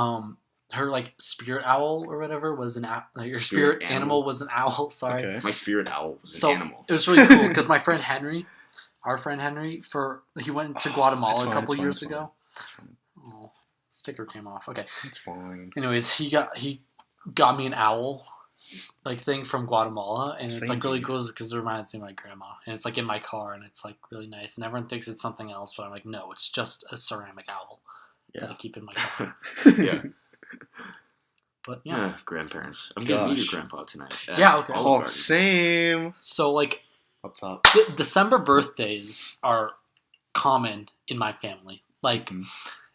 Speaker 1: her like spirit owl or whatever was an your spirit animal was an owl. Sorry.
Speaker 2: Okay.
Speaker 3: My spirit owl was
Speaker 1: So
Speaker 3: an animal.
Speaker 1: it was really cool because my friend Henry, he went to
Speaker 2: It's
Speaker 1: Guatemala
Speaker 2: fine,
Speaker 1: a couple
Speaker 2: it's fine,
Speaker 1: years
Speaker 2: it's fine.
Speaker 1: ago.
Speaker 2: It's fine.
Speaker 1: Oh, sticker came off. Okay.
Speaker 2: It's fine.
Speaker 1: Anyways, he got me an owl like thing from Guatemala, and it's
Speaker 2: Same
Speaker 1: like
Speaker 2: to
Speaker 1: really
Speaker 2: you.
Speaker 1: cool because it reminds me of my grandma, and it's like in my car, and it's like really nice, and everyone thinks it's something else, but I'm like, no, it's just a ceramic owl that I
Speaker 2: Yeah.
Speaker 1: keep in my car.
Speaker 3: Yeah.
Speaker 1: But yeah,
Speaker 3: Yeah. Grandparents. I'm gonna meet your
Speaker 2: Gosh.
Speaker 3: grandpa tonight. at
Speaker 1: Yeah, okay.
Speaker 3: Olive
Speaker 2: Oh,
Speaker 3: Garden.
Speaker 2: same.
Speaker 1: so like
Speaker 2: Up top.
Speaker 1: December birthdays are common in my family. Like
Speaker 2: Mhm.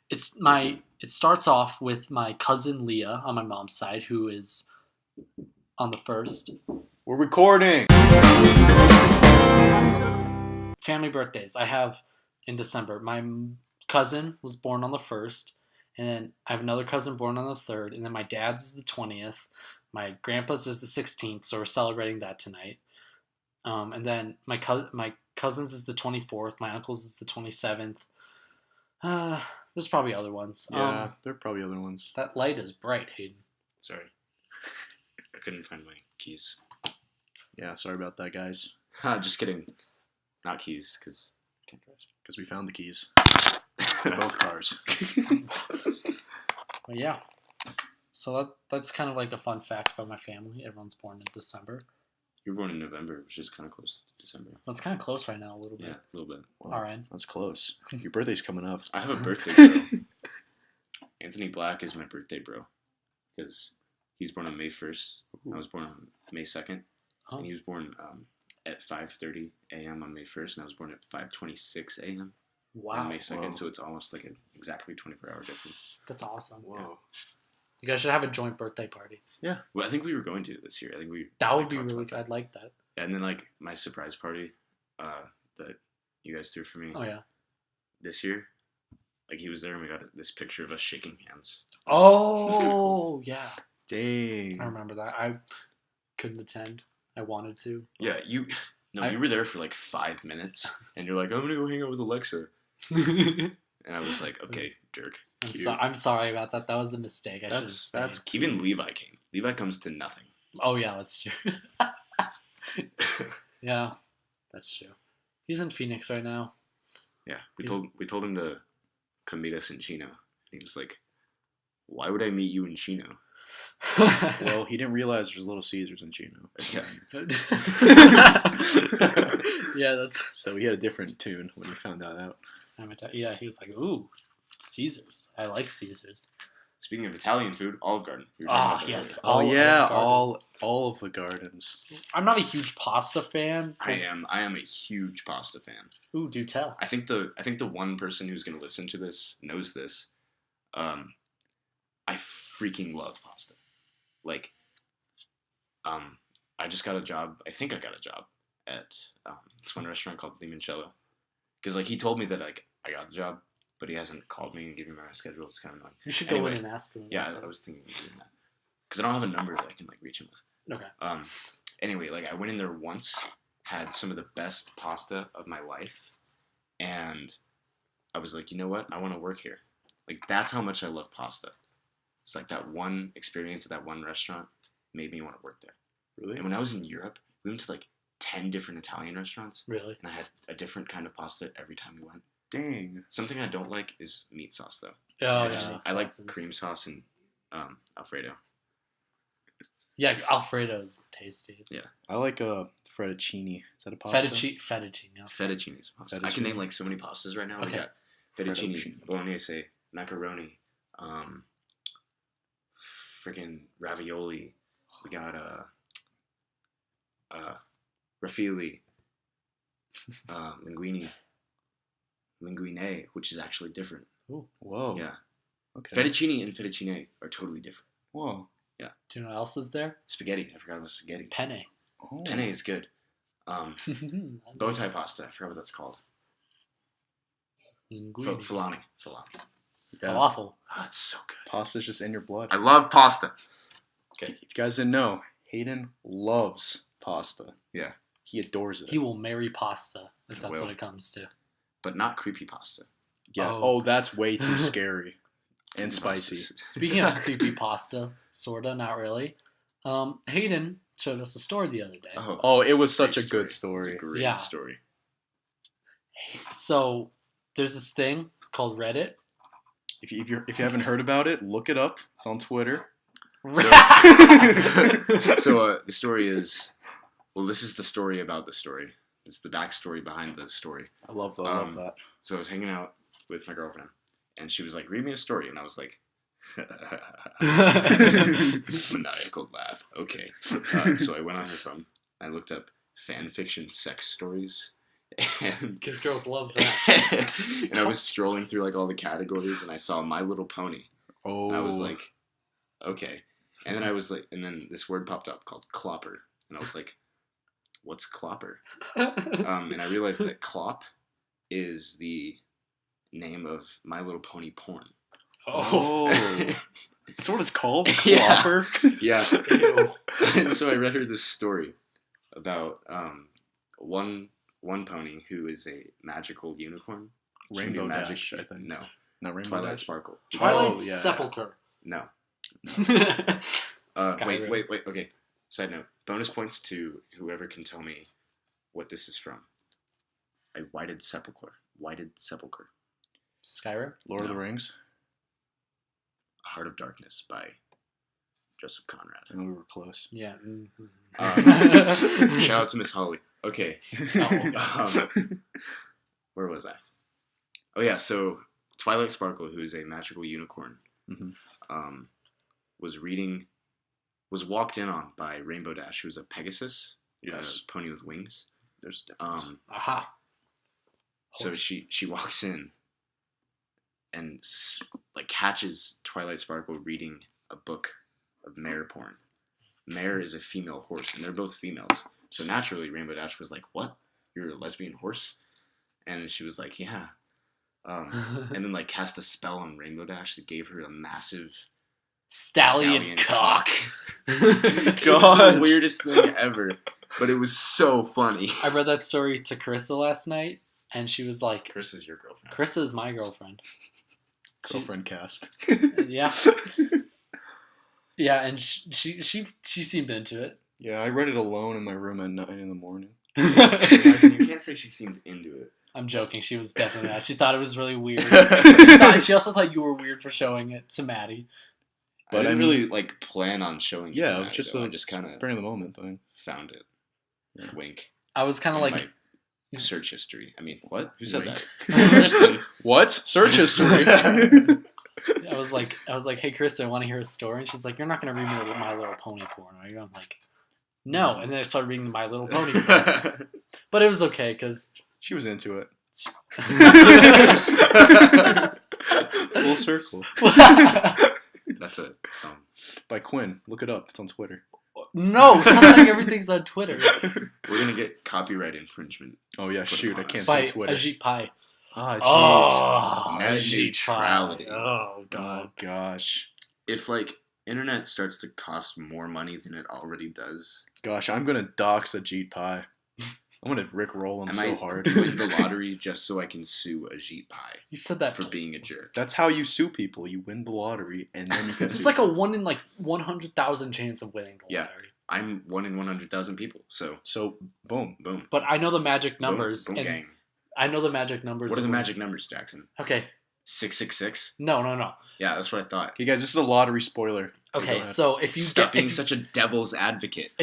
Speaker 1: it starts off with my cousin Leah on my mom's side, who is on the 1st.
Speaker 2: We're recording.
Speaker 1: Family birthdays I have in December. My cousin was born on the 1st, and then I have another cousin born on the 3rd, and then my dad's is the 20th. My grandpa's is the 16th, so we're celebrating that tonight. And then my cousin's is the 24th. My uncle's is the 27th. There's probably other ones.
Speaker 2: Yeah, there are probably other ones.
Speaker 1: That light is bright, Hayden.
Speaker 3: Sorry. I couldn't find my keys.
Speaker 2: Yeah, sorry about that, guys.
Speaker 3: Ha, just kidding. Not keys, because I can't drive.
Speaker 2: Because we found the keys. Both cars.
Speaker 1: But yeah. So that's kind of like a fun fact about my family. Everyone's born in December.
Speaker 3: You were born in November, which is kind of close to December.
Speaker 1: That's kind of close right now, a little bit.
Speaker 3: Yeah, a little bit.
Speaker 2: Wow,
Speaker 1: All right.
Speaker 2: That's close. Your birthday's coming up.
Speaker 3: I have a birthday bro. Anthony Black is my birthday bro. Because he's born on May 1st. I was born on May 2nd.
Speaker 1: Oh.
Speaker 3: And he was born at 5:30 a.m. on May 1st. And I was born at 5:26 a.m.
Speaker 1: Wow.
Speaker 3: on May 2nd.
Speaker 2: Whoa.
Speaker 3: So it's almost like an exactly 24-hour difference.
Speaker 1: That's awesome.
Speaker 2: Whoa.
Speaker 1: You guys should have a joint birthday party.
Speaker 3: Well, I think we were going to this year. I think we
Speaker 1: That would
Speaker 3: like,
Speaker 1: be
Speaker 3: talked
Speaker 1: really
Speaker 3: about
Speaker 1: good. I'd like that.
Speaker 3: that. And then like my surprise party that you guys threw for me
Speaker 1: Oh, yeah.
Speaker 3: this year. Like he was there and we got this picture of us shaking hands.
Speaker 1: Oh,
Speaker 3: That's kinda cool.
Speaker 1: yeah.
Speaker 2: Dang.
Speaker 1: I remember that. I couldn't attend. I wanted to.
Speaker 3: Yeah, you were there for like 5 minutes, and you're like, I'm gonna go hang out with Alexa, and I was like, okay, jerk.
Speaker 1: I'm sorry about that. That was a mistake. I should have stayed.
Speaker 2: That's cute.
Speaker 3: Even Levi came. Levi comes to nothing.
Speaker 1: Oh yeah, that's true. Yeah, that's true. He's in Phoenix right now.
Speaker 3: Yeah, we told him to come meet us in Chino. He was like, why would I meet you in Chino?
Speaker 2: Well, he didn't realize there's Little Caesars in Chino.
Speaker 3: Yeah.
Speaker 1: Yeah, that's.
Speaker 2: So he had a different tune when he found that out.
Speaker 1: Yeah, he was like, "Ooh, Caesars. I like Caesars."
Speaker 3: Speaking of Italian food, Olive Garden. We were talking
Speaker 1: Ah,
Speaker 3: about that
Speaker 1: yes.
Speaker 3: earlier.
Speaker 2: Oh
Speaker 1: Olive
Speaker 2: yeah,
Speaker 1: Garden.
Speaker 2: all of the gardens.
Speaker 1: I'm not a huge pasta fan.
Speaker 3: I am a huge pasta fan.
Speaker 1: Ooh, do tell.
Speaker 3: I think the one person who's going to listen to this knows this. I freaking love pasta. Like, I just got a job. I think I got a job at this one restaurant called Limoncello. Because like he told me that like I got the job, but he hasn't called me and given me my schedule. It's kind of annoying.
Speaker 1: You should
Speaker 3: Anyway,
Speaker 1: go in and ask him.
Speaker 3: Yeah, I was thinking of doing that. Because I don't have a number that I can like reach him with.
Speaker 1: Okay.
Speaker 3: Anyway, like I went in there once, had some of the best pasta of my life, and I was like, you know what? I want to work here. Like that's how much I love pasta. It's like that one experience at that one restaurant made me want to work there.
Speaker 2: Really?
Speaker 3: And when I was in Europe, we went to like 10 different Italian restaurants,
Speaker 1: Really?
Speaker 3: and I had a different kind of pasta every time we went.
Speaker 2: Dang.
Speaker 3: Something I don't like is meat sauce though.
Speaker 1: Oh,
Speaker 3: I like cream sauce and Alfredo.
Speaker 1: Yeah, Alfredo is tasty.
Speaker 3: Yeah.
Speaker 2: I like fettuccine. Is that a pasta?
Speaker 1: Fettuccine. Yeah.
Speaker 3: Fettuccine is pasta. I
Speaker 2: Fettuccine.
Speaker 3: can name like so many pastas right now. We
Speaker 1: Okay.
Speaker 3: got fettuccine,
Speaker 2: Fettuccine.
Speaker 3: bolognese, macaroni, freaking ravioli. We got raffaele, linguine, which is actually different.
Speaker 2: Whoa.
Speaker 3: Yeah.
Speaker 2: Okay.
Speaker 3: Fettuccine and fettuccine are totally different.
Speaker 2: Whoa.
Speaker 1: Do you know what else is there?
Speaker 3: Spaghetti. I forgot about spaghetti.
Speaker 1: Penne.
Speaker 2: Oh.
Speaker 3: Penne is good. Bow tie pasta. I forgot what that's called.
Speaker 1: Linguine.
Speaker 3: Filani.
Speaker 2: Yeah.
Speaker 1: Falafel.
Speaker 3: Oh, it's so good.
Speaker 2: Pasta's just in your blood.
Speaker 3: I love pasta. Okay.
Speaker 2: If you guys didn't know, Hayden loves pasta.
Speaker 3: Yeah.
Speaker 2: He adores it.
Speaker 1: He will marry pasta if that's
Speaker 3: will.
Speaker 1: what it comes to.
Speaker 3: But not creepy pasta.
Speaker 2: Yeah.
Speaker 1: Oh.
Speaker 2: Oh, that's way too scary. And
Speaker 3: Creepy
Speaker 2: spicy.
Speaker 3: pastas.
Speaker 1: Speaking of creepy pasta, sorta, not really. Hayden showed us a story the other day.
Speaker 2: Oh, it was such a
Speaker 3: Great
Speaker 2: good
Speaker 3: It's
Speaker 2: story.
Speaker 3: a great
Speaker 1: Yeah.
Speaker 3: story.
Speaker 1: So there's this thing called Reddit.
Speaker 2: If you haven't heard about it, look it up. It's on Twitter.
Speaker 3: So the story is, well, this is the story about the story. It's the backstory behind the story.
Speaker 2: I love that.
Speaker 3: So I was hanging out with my girlfriend, and she was like, "Read me a story," and I was like, maniacal laugh. Okay. So I went on her phone. I looked up fan fiction sex stories, and
Speaker 1: Because girls love that.
Speaker 3: and I was scrolling through like all the categories, and I saw My Little Pony,
Speaker 2: Oh.
Speaker 3: and I was like, okay. And then I was like, and then this word popped up called clopper, and I was like, what's clopper? And I realized that clop is the name of My Little Pony porn.
Speaker 2: Oh. That's what it's called?
Speaker 3: Yeah.
Speaker 2: Clopper?
Speaker 3: Yeah.
Speaker 1: Ew.
Speaker 3: And so I read her this story about one pony who is a magical unicorn.
Speaker 2: Rainbow
Speaker 3: Magic,
Speaker 2: Dash, I think.
Speaker 3: No.
Speaker 2: Not Rainbow
Speaker 3: Twilight
Speaker 2: Dash?
Speaker 3: Sparkle.
Speaker 1: Twilight
Speaker 2: Oh, yeah.
Speaker 1: Sepulchre.
Speaker 3: No.
Speaker 1: Skyrim.
Speaker 3: Wait. Okay. Side note. Bonus points to whoever can tell me what this is from. A Whited Sepulchre.
Speaker 1: Skyrim.
Speaker 2: Lord of the
Speaker 3: No.
Speaker 2: Rings?
Speaker 3: A Heart of Darkness by Joseph Conrad.
Speaker 2: I know we were close.
Speaker 1: Yeah. Mhm.
Speaker 3: Shout out to Miss Holly. Okay.
Speaker 1: Oh,
Speaker 3: Where was I? Oh yeah, so Twilight Sparkle, who is a magical unicorn,
Speaker 2: Mhm.
Speaker 3: was walked in on by Rainbow Dash, who is a Pegasus,
Speaker 2: Yes.
Speaker 3: a pony with wings.
Speaker 2: There's a difference.
Speaker 1: Aha.
Speaker 3: So
Speaker 1: Horse.
Speaker 3: she walks in and like catches Twilight Sparkle reading a book of mare porn. Mare is a female horse, and they're both females. So naturally, Rainbow Dash was like, "What? You're a lesbian horse?" And she was like, "Yeah." And then like cast a spell on Rainbow Dash that gave her a massive
Speaker 1: Stallion cock.
Speaker 3: It was the weirdest thing ever, but it was so funny.
Speaker 1: I read that story to Carissa last night, and she was like,
Speaker 3: Chris is your girlfriend.
Speaker 1: Carissa is my girlfriend.
Speaker 2: Girlfriend cast.
Speaker 1: Yeah. Yeah, and she seemed into it.
Speaker 2: Yeah, I read it alone in my room at 9 in the morning.
Speaker 3: You can't say she seemed into it.
Speaker 1: I'm joking. She was definitely not. She thought it was really weird. She also thought you were weird for showing it to Maddie.
Speaker 3: But I didn't really like plan on showing it.
Speaker 2: Yeah,
Speaker 3: to
Speaker 2: it
Speaker 3: Maddie,
Speaker 2: was just
Speaker 3: though.
Speaker 2: a
Speaker 3: I just kind of
Speaker 2: spur of the moment thing.
Speaker 3: found it.
Speaker 2: Yeah.
Speaker 3: Wink.
Speaker 1: I was kind of
Speaker 3: In
Speaker 1: like
Speaker 3: my search history. I mean, what? Who said
Speaker 2: Wink.
Speaker 3: that? Kristen.
Speaker 2: What? Search history.
Speaker 1: I was like, hey, Krista, I want to hear a story. And she's like, you're not gonna read me the My Little Pony porn, are you? I'm like, no. And then I started reading the My Little Pony porn. But it was okay because
Speaker 2: She was into it.
Speaker 1: Full
Speaker 2: Full circle.
Speaker 3: That's a song.
Speaker 2: By Quinn. Look it up. It's on Twitter.
Speaker 1: No, stop saying everything's on Twitter.
Speaker 3: We're gonna get copyright infringement.
Speaker 2: Oh yeah,
Speaker 3: Put
Speaker 2: shoot!
Speaker 3: it
Speaker 2: I
Speaker 3: on
Speaker 2: can't
Speaker 3: us.
Speaker 1: By
Speaker 2: say Twitter.
Speaker 1: Ajit Pai.
Speaker 2: Ah, jeez.
Speaker 1: Oh,
Speaker 3: Net
Speaker 1: Ajit Pai.
Speaker 3: neutrality.
Speaker 1: Oh god.
Speaker 2: Oh gosh.
Speaker 3: If like internet starts to cost more money than it already does,
Speaker 2: Gosh, I'm gonna dox Ajit Pai. I'm gonna rickroll him
Speaker 3: I
Speaker 2: so
Speaker 3: might
Speaker 2: hard.
Speaker 3: win the lottery just so I can sue Ajit Pai
Speaker 1: You said that
Speaker 3: for being a jerk.
Speaker 2: That's how you sue people. You win the lottery, and then you can
Speaker 1: It's
Speaker 2: sue
Speaker 1: like a
Speaker 2: them.
Speaker 1: 1 in 100,000 chance of winning the
Speaker 3: Yeah.
Speaker 1: lottery.
Speaker 3: I'm 1 in 100,000 people, so
Speaker 2: So, boom.
Speaker 3: boom.
Speaker 1: But I know the magic numbers.
Speaker 3: Boom,
Speaker 1: and
Speaker 3: gang.
Speaker 1: I know the magic numbers.
Speaker 3: What are
Speaker 1: of
Speaker 3: the
Speaker 1: when-
Speaker 3: magic numbers, Jackson?
Speaker 1: Okay.
Speaker 3: 666?
Speaker 1: No.
Speaker 3: Yeah, that's what I thought.
Speaker 2: Okay, guys, this is a lottery spoiler.
Speaker 1: Okay,
Speaker 2: Go ahead.
Speaker 1: so if you
Speaker 3: Stop
Speaker 1: get
Speaker 3: being
Speaker 1: if you-
Speaker 3: such a devil's advocate.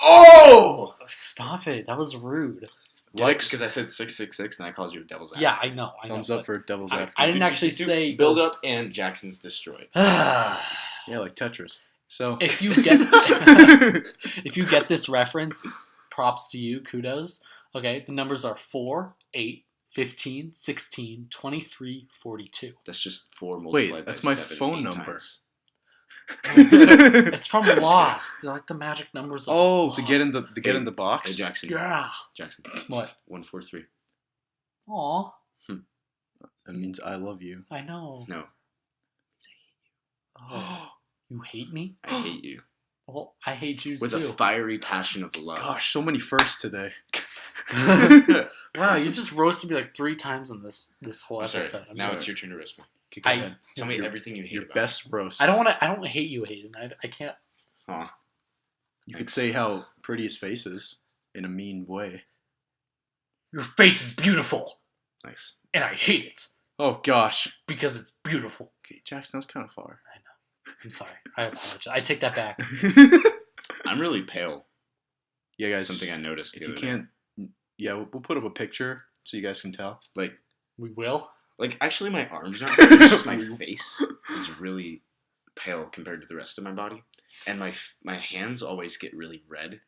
Speaker 2: Oh!
Speaker 1: Stop it. That was rude.
Speaker 2: Likes.
Speaker 3: Because I said 666 and I called you a devil's
Speaker 1: Yeah,
Speaker 3: advocate.
Speaker 1: I know.
Speaker 2: Thumbs up
Speaker 1: but
Speaker 2: for Devil's
Speaker 1: I
Speaker 2: Advocate.
Speaker 1: didn't actually say
Speaker 3: Build
Speaker 1: those-
Speaker 3: up and Jackson's destroyed.
Speaker 2: Yeah, like Tetris. So.
Speaker 1: If you get if you get this reference, props to you, kudos. Okay, the numbers are 4, 8, 15, 16, 23, 42.
Speaker 3: That's just 4
Speaker 2: Wait,
Speaker 3: multiplied
Speaker 2: that's
Speaker 3: by
Speaker 2: my
Speaker 3: 7
Speaker 2: phone
Speaker 3: 8
Speaker 2: number.
Speaker 3: times.
Speaker 1: It's from Lost. They're like the magic numbers. Of
Speaker 2: Oh,
Speaker 1: Lost.
Speaker 2: to get in the
Speaker 3: Hey,
Speaker 2: box.
Speaker 3: Jackson.
Speaker 1: Yeah.
Speaker 3: Jackson.
Speaker 1: What?
Speaker 3: 143.
Speaker 1: Aw,
Speaker 2: That means I love you.
Speaker 1: I know.
Speaker 3: No,
Speaker 1: Oh, you hate me?
Speaker 3: I hate you.
Speaker 1: Well, I hate you
Speaker 3: With a
Speaker 1: too.
Speaker 3: fiery passion of love.
Speaker 2: Gosh, so many firsts today.
Speaker 1: Wow, you just roasted me like 3 times in this whole
Speaker 3: I'm sorry.
Speaker 1: episode. I'm
Speaker 3: Now
Speaker 1: sorry.
Speaker 3: it's your turn to roast me.
Speaker 2: Okay, go
Speaker 1: I-
Speaker 2: ahead.
Speaker 3: Tell me
Speaker 2: Your-
Speaker 3: everything you hate
Speaker 2: Your
Speaker 3: about
Speaker 2: best roast.
Speaker 1: I don't hate you, Hayden. I can't.
Speaker 3: me. Huh.
Speaker 2: You could
Speaker 3: Thanks.
Speaker 2: say how pretty his face is in a mean way.
Speaker 1: Your face is beautiful,
Speaker 3: Nice.
Speaker 1: and I hate it
Speaker 2: Oh gosh.
Speaker 1: because it's beautiful.
Speaker 2: Okay, Jackson, that's kind of far.
Speaker 1: I'm sorry. I apologize. I take that back.
Speaker 3: I'm really pale.
Speaker 2: Yeah, guys.
Speaker 3: Something I noticed
Speaker 2: If
Speaker 3: the
Speaker 2: you
Speaker 3: other day.
Speaker 2: can't, yeah, we'll put up a picture so you guys can tell.
Speaker 3: Like,
Speaker 1: We will.
Speaker 3: actually, my arms aren't. It's just my face is really pale compared to the rest of my body, and my hands always get really red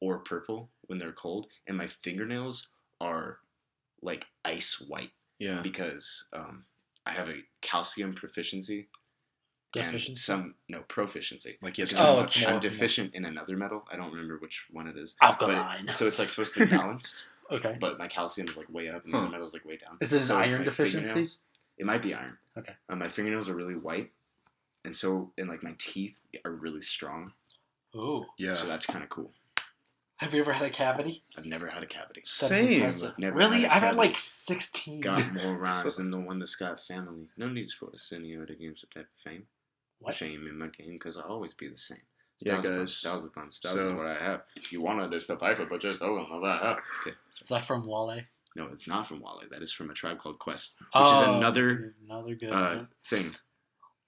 Speaker 3: or purple when they're cold, and my fingernails are like ice white
Speaker 2: Yeah.
Speaker 3: because I have a calcium proficiency.
Speaker 1: Deficiency?
Speaker 3: And proficiency.
Speaker 2: Like yes.
Speaker 3: Because
Speaker 1: Oh,
Speaker 3: I'm-
Speaker 1: it's
Speaker 3: I'm
Speaker 1: more-
Speaker 3: deficient in another metal. I don't remember which one it is.
Speaker 1: Alkaline.
Speaker 3: So it's like supposed to be balanced,
Speaker 1: Okay.
Speaker 3: but my calcium is like way up and the
Speaker 2: Huh.
Speaker 3: other metal's like way down.
Speaker 1: Is it an
Speaker 3: So
Speaker 1: iron
Speaker 3: my
Speaker 1: deficiency?
Speaker 3: fingernails- It might be iron.
Speaker 1: Okay.
Speaker 3: My fingernails are really white, and like my teeth are really strong.
Speaker 1: Ooh.
Speaker 2: Yeah.
Speaker 3: So that's kind of cool.
Speaker 1: Have you ever had a cavity?
Speaker 3: I've never had a cavity.
Speaker 1: That's
Speaker 2: Same.
Speaker 1: impressive.
Speaker 3: Never
Speaker 1: Really?
Speaker 3: had a
Speaker 1: I've had
Speaker 3: cavity.
Speaker 1: like 16.
Speaker 3: Got more rhymes than the one that's got family. No need to put a senior to gain some type of fame.
Speaker 1: What?
Speaker 3: Shame in my game because I'll always be the same.
Speaker 2: Yeah,
Speaker 3: Stars
Speaker 2: guys.
Speaker 3: Stars upon stars
Speaker 2: So-
Speaker 3: is what I have. You wanted this stuff I but just oh no that I have. Okay.
Speaker 1: Is that from Wale?
Speaker 3: No, it's not from Wale. That is from A Tribe Called Quest, which
Speaker 1: Oh,
Speaker 3: is another
Speaker 1: good one.
Speaker 3: thing.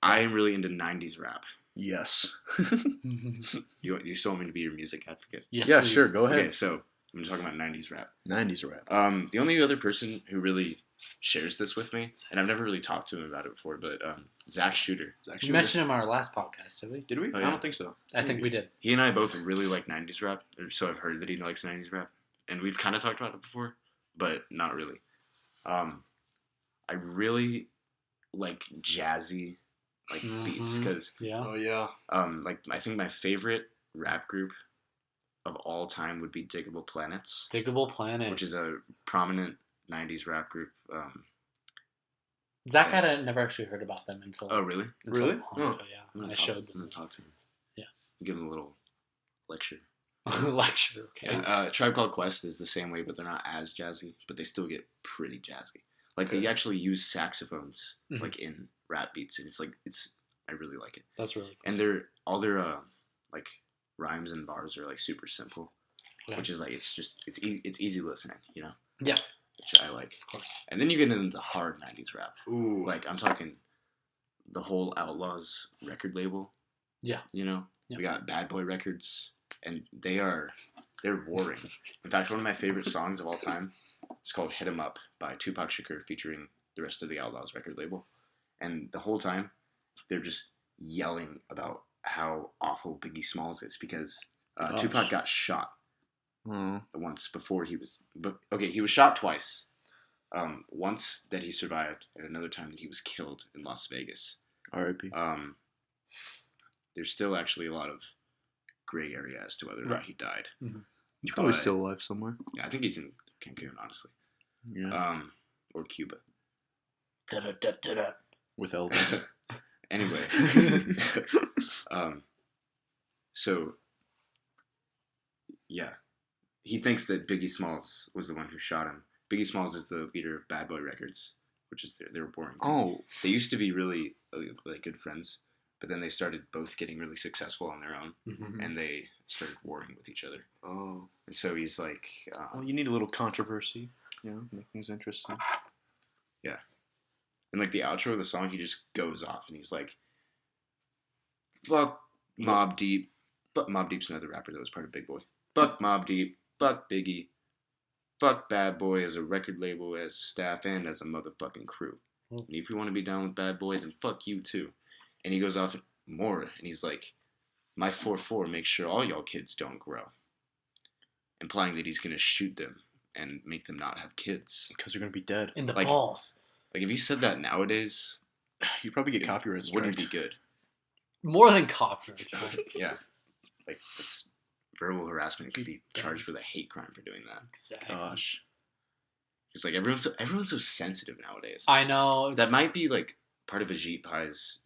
Speaker 3: I am really into '90s rap.
Speaker 2: Yes.
Speaker 3: You still want me to be your music advocate?
Speaker 1: Yes,
Speaker 2: Yeah,
Speaker 1: please.
Speaker 2: sure. Go ahead.
Speaker 3: Okay, so I'm talking about '90s rap.
Speaker 2: 90s rap.
Speaker 3: The only other person who really shares this with me, and I've never really talked to him about it before, but Zach Shooter.
Speaker 1: You mentioned him on our last podcast, did we?
Speaker 2: Did we?
Speaker 3: Oh,
Speaker 2: I
Speaker 3: yeah.
Speaker 2: don't think so.
Speaker 1: I think we did.
Speaker 3: He and I both really like '90s rap, so I've heard that he likes '90s rap, and we've kind of talked about it before, but not really. I really like jazzy beats
Speaker 1: Mhm.
Speaker 3: because
Speaker 1: Yeah.
Speaker 2: Oh yeah.
Speaker 3: I think my favorite rap group of all time would be Diggable Planets,
Speaker 1: Diggable Planets.
Speaker 3: which is a prominent '90s rap group.
Speaker 1: Zach
Speaker 3: Yeah.
Speaker 1: had never actually heard about them until.
Speaker 3: Oh, really?
Speaker 1: until
Speaker 2: Really?
Speaker 1: a while ago,
Speaker 3: I'm
Speaker 1: yeah.
Speaker 3: gonna
Speaker 1: I
Speaker 3: talk-
Speaker 1: showed
Speaker 3: I'm
Speaker 1: them.
Speaker 3: gonna talk to him.
Speaker 1: Yeah.
Speaker 3: Give him a little lecture.
Speaker 1: Lecture. Okay.
Speaker 3: Yeah, Tribe Called Quest is the same way, but they're not as jazzy. But they still get pretty jazzy. Like they
Speaker 2: Okay.
Speaker 3: actually use saxophones
Speaker 1: Mhm.
Speaker 3: like in rap beats, and I really like it.
Speaker 1: That's really cool.
Speaker 3: And all their like rhymes and bars are like super simple,
Speaker 1: Yeah.
Speaker 3: which is like it's easy listening, you know.
Speaker 1: Yeah.
Speaker 3: Which I like.
Speaker 1: Of course.
Speaker 3: And then you get into hard '90s rap.
Speaker 2: Ooh.
Speaker 3: Like I'm talking the whole Outlaws record label.
Speaker 1: Yeah.
Speaker 3: You know,
Speaker 1: Yeah.
Speaker 3: we got Bad Boy Records, and they're warring. In fact, one of my favorite songs of all time is called "Hit 'Em Up" by Tupac Shakur, featuring the rest of the Outlaws record label. And the whole time, they're just yelling about how awful Biggie Smalls is because
Speaker 2: Gosh.
Speaker 3: Tupac got shot
Speaker 2: Oh.
Speaker 3: once before he was. But okay, he was shot twice. Once that he survived, and another time that he was killed in Las Vegas.
Speaker 2: R.I.P.
Speaker 3: There's still actually a lot of gray area as to whether or not he died.
Speaker 2: He's probably
Speaker 3: but-
Speaker 2: still alive somewhere.
Speaker 3: Yeah, I think he's in Cancun, honestly.
Speaker 2: Yeah.
Speaker 3: Or Cuba.
Speaker 1: Da-da-da-da-da.
Speaker 2: With Elvis.
Speaker 3: Anyway, so yeah, he thinks that Biggie Smalls was the one who shot him. Biggie Smalls is the leader of Bad Boy Records, which is their boring.
Speaker 2: Oh.
Speaker 3: They used to be really like good friends, but then they started both getting really successful on their own,
Speaker 1: Mhm.
Speaker 3: and they started warring with each other.
Speaker 2: Oh.
Speaker 3: And so he's like,
Speaker 2: Well, you need a little controversy. You know, make things interesting.
Speaker 3: and like the outro of the song, he just goes off and he's like, "Fuck Mobb Deep," but Mobb Deep's another rapper that was part of Big Boy. Fuck Mobb Deep, fuck Biggie, fuck Bad Boy as a record label, as staff, and as a motherfucking crew.
Speaker 1: Mm.
Speaker 3: And if you want to be down with Bad Boy, then fuck you too. And he goes off more, and he's like, "My 4-4 makes sure all y'all kids don't grow," implying that he's gonna shoot them and make them not have kids.
Speaker 2: Because they're going to be dead.
Speaker 1: In the
Speaker 3: Like-
Speaker 1: balls.
Speaker 3: Like if he said that nowadays,
Speaker 2: You'd probably get
Speaker 3: it
Speaker 2: copyright
Speaker 3: wouldn't
Speaker 2: striked.
Speaker 3: be good.
Speaker 1: More than copyright.
Speaker 3: Yeah, like it's verbal harassment. Could be charged with a hate crime for doing that.
Speaker 1: Exactly.
Speaker 2: Gosh.
Speaker 3: It's like everyone's so sensitive nowadays.
Speaker 1: I know.
Speaker 3: That
Speaker 1: it's-
Speaker 3: might be like part of Ajit Pai's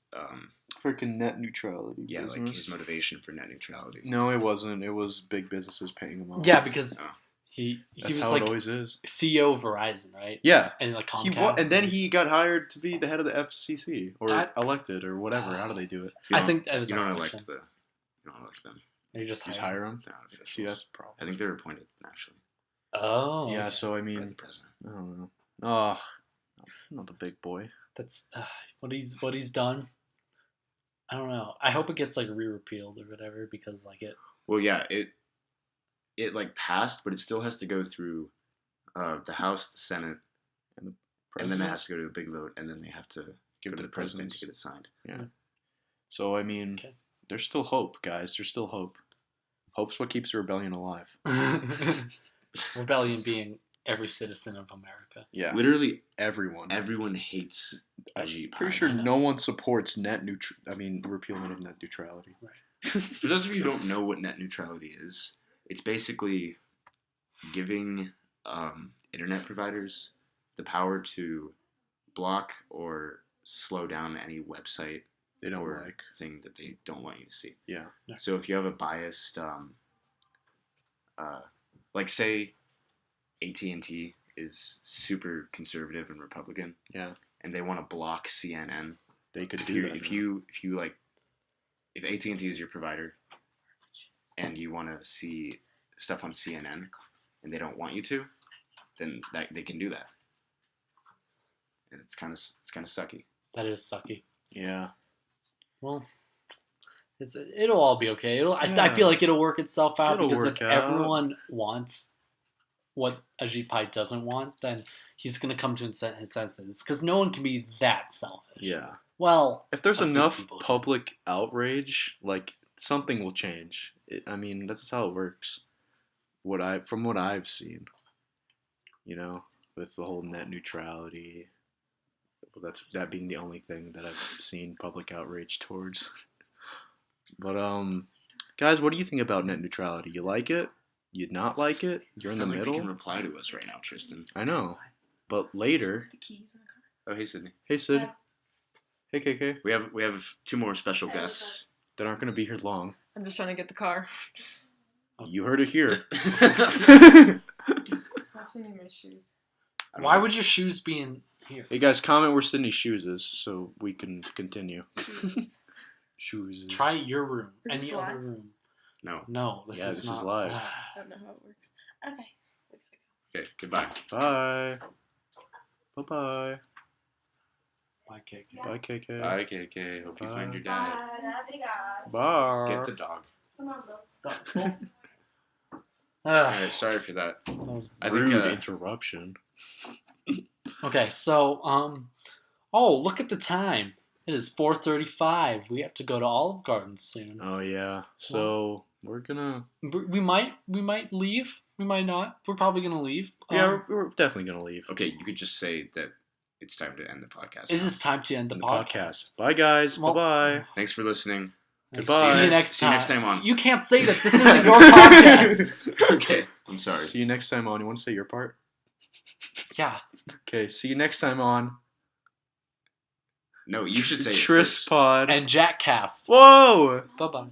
Speaker 2: Freaking net neutrality.
Speaker 3: like
Speaker 2: business.
Speaker 3: his motivation for net neutrality.
Speaker 2: No, it wasn't. It was big businesses paying him off.
Speaker 1: Yeah, because
Speaker 3: Oh.
Speaker 1: he
Speaker 2: That's
Speaker 1: was
Speaker 2: how
Speaker 1: like
Speaker 2: it always is.
Speaker 1: CEO of Verizon, right?
Speaker 2: Yeah.
Speaker 1: And like
Speaker 2: He
Speaker 1: Comcast.
Speaker 2: and then he got hired to be the head of the FCC or
Speaker 1: That-
Speaker 2: elected or whatever. How do they do it?
Speaker 3: You
Speaker 1: I
Speaker 3: don't-
Speaker 1: think that was
Speaker 3: you don't
Speaker 1: an
Speaker 3: elect
Speaker 1: election.
Speaker 3: you don't elect them.
Speaker 1: You just
Speaker 2: Just
Speaker 1: hire.
Speaker 2: hire him.
Speaker 3: They're not officials.
Speaker 2: See, that's the problem.
Speaker 3: I think they're appointed actually
Speaker 1: Oh.
Speaker 2: Yeah. So I
Speaker 3: by the
Speaker 2: mean,
Speaker 3: president.
Speaker 2: I don't know. Oh, not the big boy.
Speaker 1: That's what he's done. I don't know. I hope it gets like re-repealed or whatever because like it.
Speaker 3: Well, yeah, it like passed, but it still has to go through the House, the Senate, and then it has to go to a big vote, and then they have to give it to the president to get it signed.
Speaker 2: Yeah. So I mean,
Speaker 1: Okay.
Speaker 2: there's still hope, guys. There's still hope. Hope's what keeps the rebellion alive.
Speaker 1: Rebellion being every citizen of America.
Speaker 2: Yeah.
Speaker 3: Literally,
Speaker 2: Everyone.
Speaker 3: everyone hates Ajit Pai.
Speaker 2: Pretty sure
Speaker 1: I know.
Speaker 2: no one supports repealment of net neutrality.
Speaker 3: For those of you who don't know what net neutrality is, it's basically giving internet providers the power to block or slow down any website
Speaker 2: They don't
Speaker 3: or
Speaker 2: like.
Speaker 3: thing that they don't want you to see.
Speaker 2: Yeah.
Speaker 3: So if you have a biased, like say AT&T is super conservative and Republican,
Speaker 2: Yeah.
Speaker 3: and they want to block CNN.
Speaker 2: They could
Speaker 3: If
Speaker 2: do
Speaker 3: you
Speaker 2: that.
Speaker 3: if
Speaker 2: now.
Speaker 3: you like, if AT&T is your provider, and you want to see stuff on CNN, and they don't want you to, then they can do that. And it's kind of sucky.
Speaker 1: That is sucky.
Speaker 2: Yeah.
Speaker 1: Well, it'll all be okay. I
Speaker 2: Yeah.
Speaker 1: feel like it'll work itself out
Speaker 2: It'll
Speaker 1: because
Speaker 2: work
Speaker 1: if
Speaker 2: out.
Speaker 1: everyone wants what Ajit Pai doesn't want, then he's going to come to his senses because no one can be that selfish.
Speaker 2: Yeah.
Speaker 1: Well,
Speaker 2: If there's
Speaker 1: a few
Speaker 2: enough
Speaker 1: people do.
Speaker 2: public outrage, like something will change. I mean, that's how it works. From what I've seen, you know, with the whole net neutrality, that being the only thing that I've seen public outrage towards. But guys, what do you think about net neutrality? You like it? You not like it? You're in the
Speaker 3: It's not like
Speaker 2: middle.
Speaker 3: They can reply to us right now, Tristan.
Speaker 2: I know, but later,
Speaker 4: The keys in the car.
Speaker 3: Oh, hey, Sydney.
Speaker 2: Hey, Sid.
Speaker 4: Hi.
Speaker 2: Hey, KK.
Speaker 3: We have 2 more special guests.
Speaker 2: That aren't going to be here long.
Speaker 4: I'm just trying to get the car.
Speaker 2: You heard it here.
Speaker 4: What's in my shoes?
Speaker 1: Why would your shoes be in here?
Speaker 2: Hey, guys, comment where Sydney's shoes is so we can continue.
Speaker 4: Shoes.
Speaker 2: Shoes is...
Speaker 1: Try your room.
Speaker 4: Is
Speaker 1: Any
Speaker 4: this
Speaker 1: other
Speaker 4: live?
Speaker 1: room.
Speaker 3: No.
Speaker 1: No, this
Speaker 2: Yeah,
Speaker 1: is
Speaker 2: this
Speaker 1: not
Speaker 2: is live.
Speaker 4: I don't know how it works. Okay.
Speaker 3: Okay, goodbye.
Speaker 2: Bye. Bye-bye.
Speaker 1: Bye, KK.
Speaker 2: Bye, KK.
Speaker 3: Bye, KK. Hope you find your dad.
Speaker 2: Bye.
Speaker 3: Get the dog.
Speaker 4: Come on, bro.
Speaker 3: Alright, sorry for that.
Speaker 1: That was
Speaker 3: I think
Speaker 2: Rude interruption.
Speaker 1: Okay, so oh, look at the time. It is 4:35. We have to go to Olive Garden soon.
Speaker 2: Oh, yeah. So, we're gonna...
Speaker 1: We might leave. We might not. We're probably gonna leave.
Speaker 2: Yeah, we're definitely gonna leave.
Speaker 3: Okay, you could just say that it's time to end the podcast.
Speaker 1: It is time to end the podcast.
Speaker 2: Bye, guys.
Speaker 1: Well-
Speaker 2: Bye-bye.
Speaker 3: Thanks for listening.
Speaker 2: Goodbye.
Speaker 1: See you next
Speaker 3: See you next time on.
Speaker 1: You can't say that. This isn't your podcast.
Speaker 3: Okay, I'm sorry.
Speaker 2: See you next time on. You want to say your part?
Speaker 1: Yeah.
Speaker 2: Okay, see you next time on
Speaker 3: No, you should say it first.
Speaker 2: TrisPOD.
Speaker 1: And JackCAST.
Speaker 2: Whoa!
Speaker 1: Bye bye.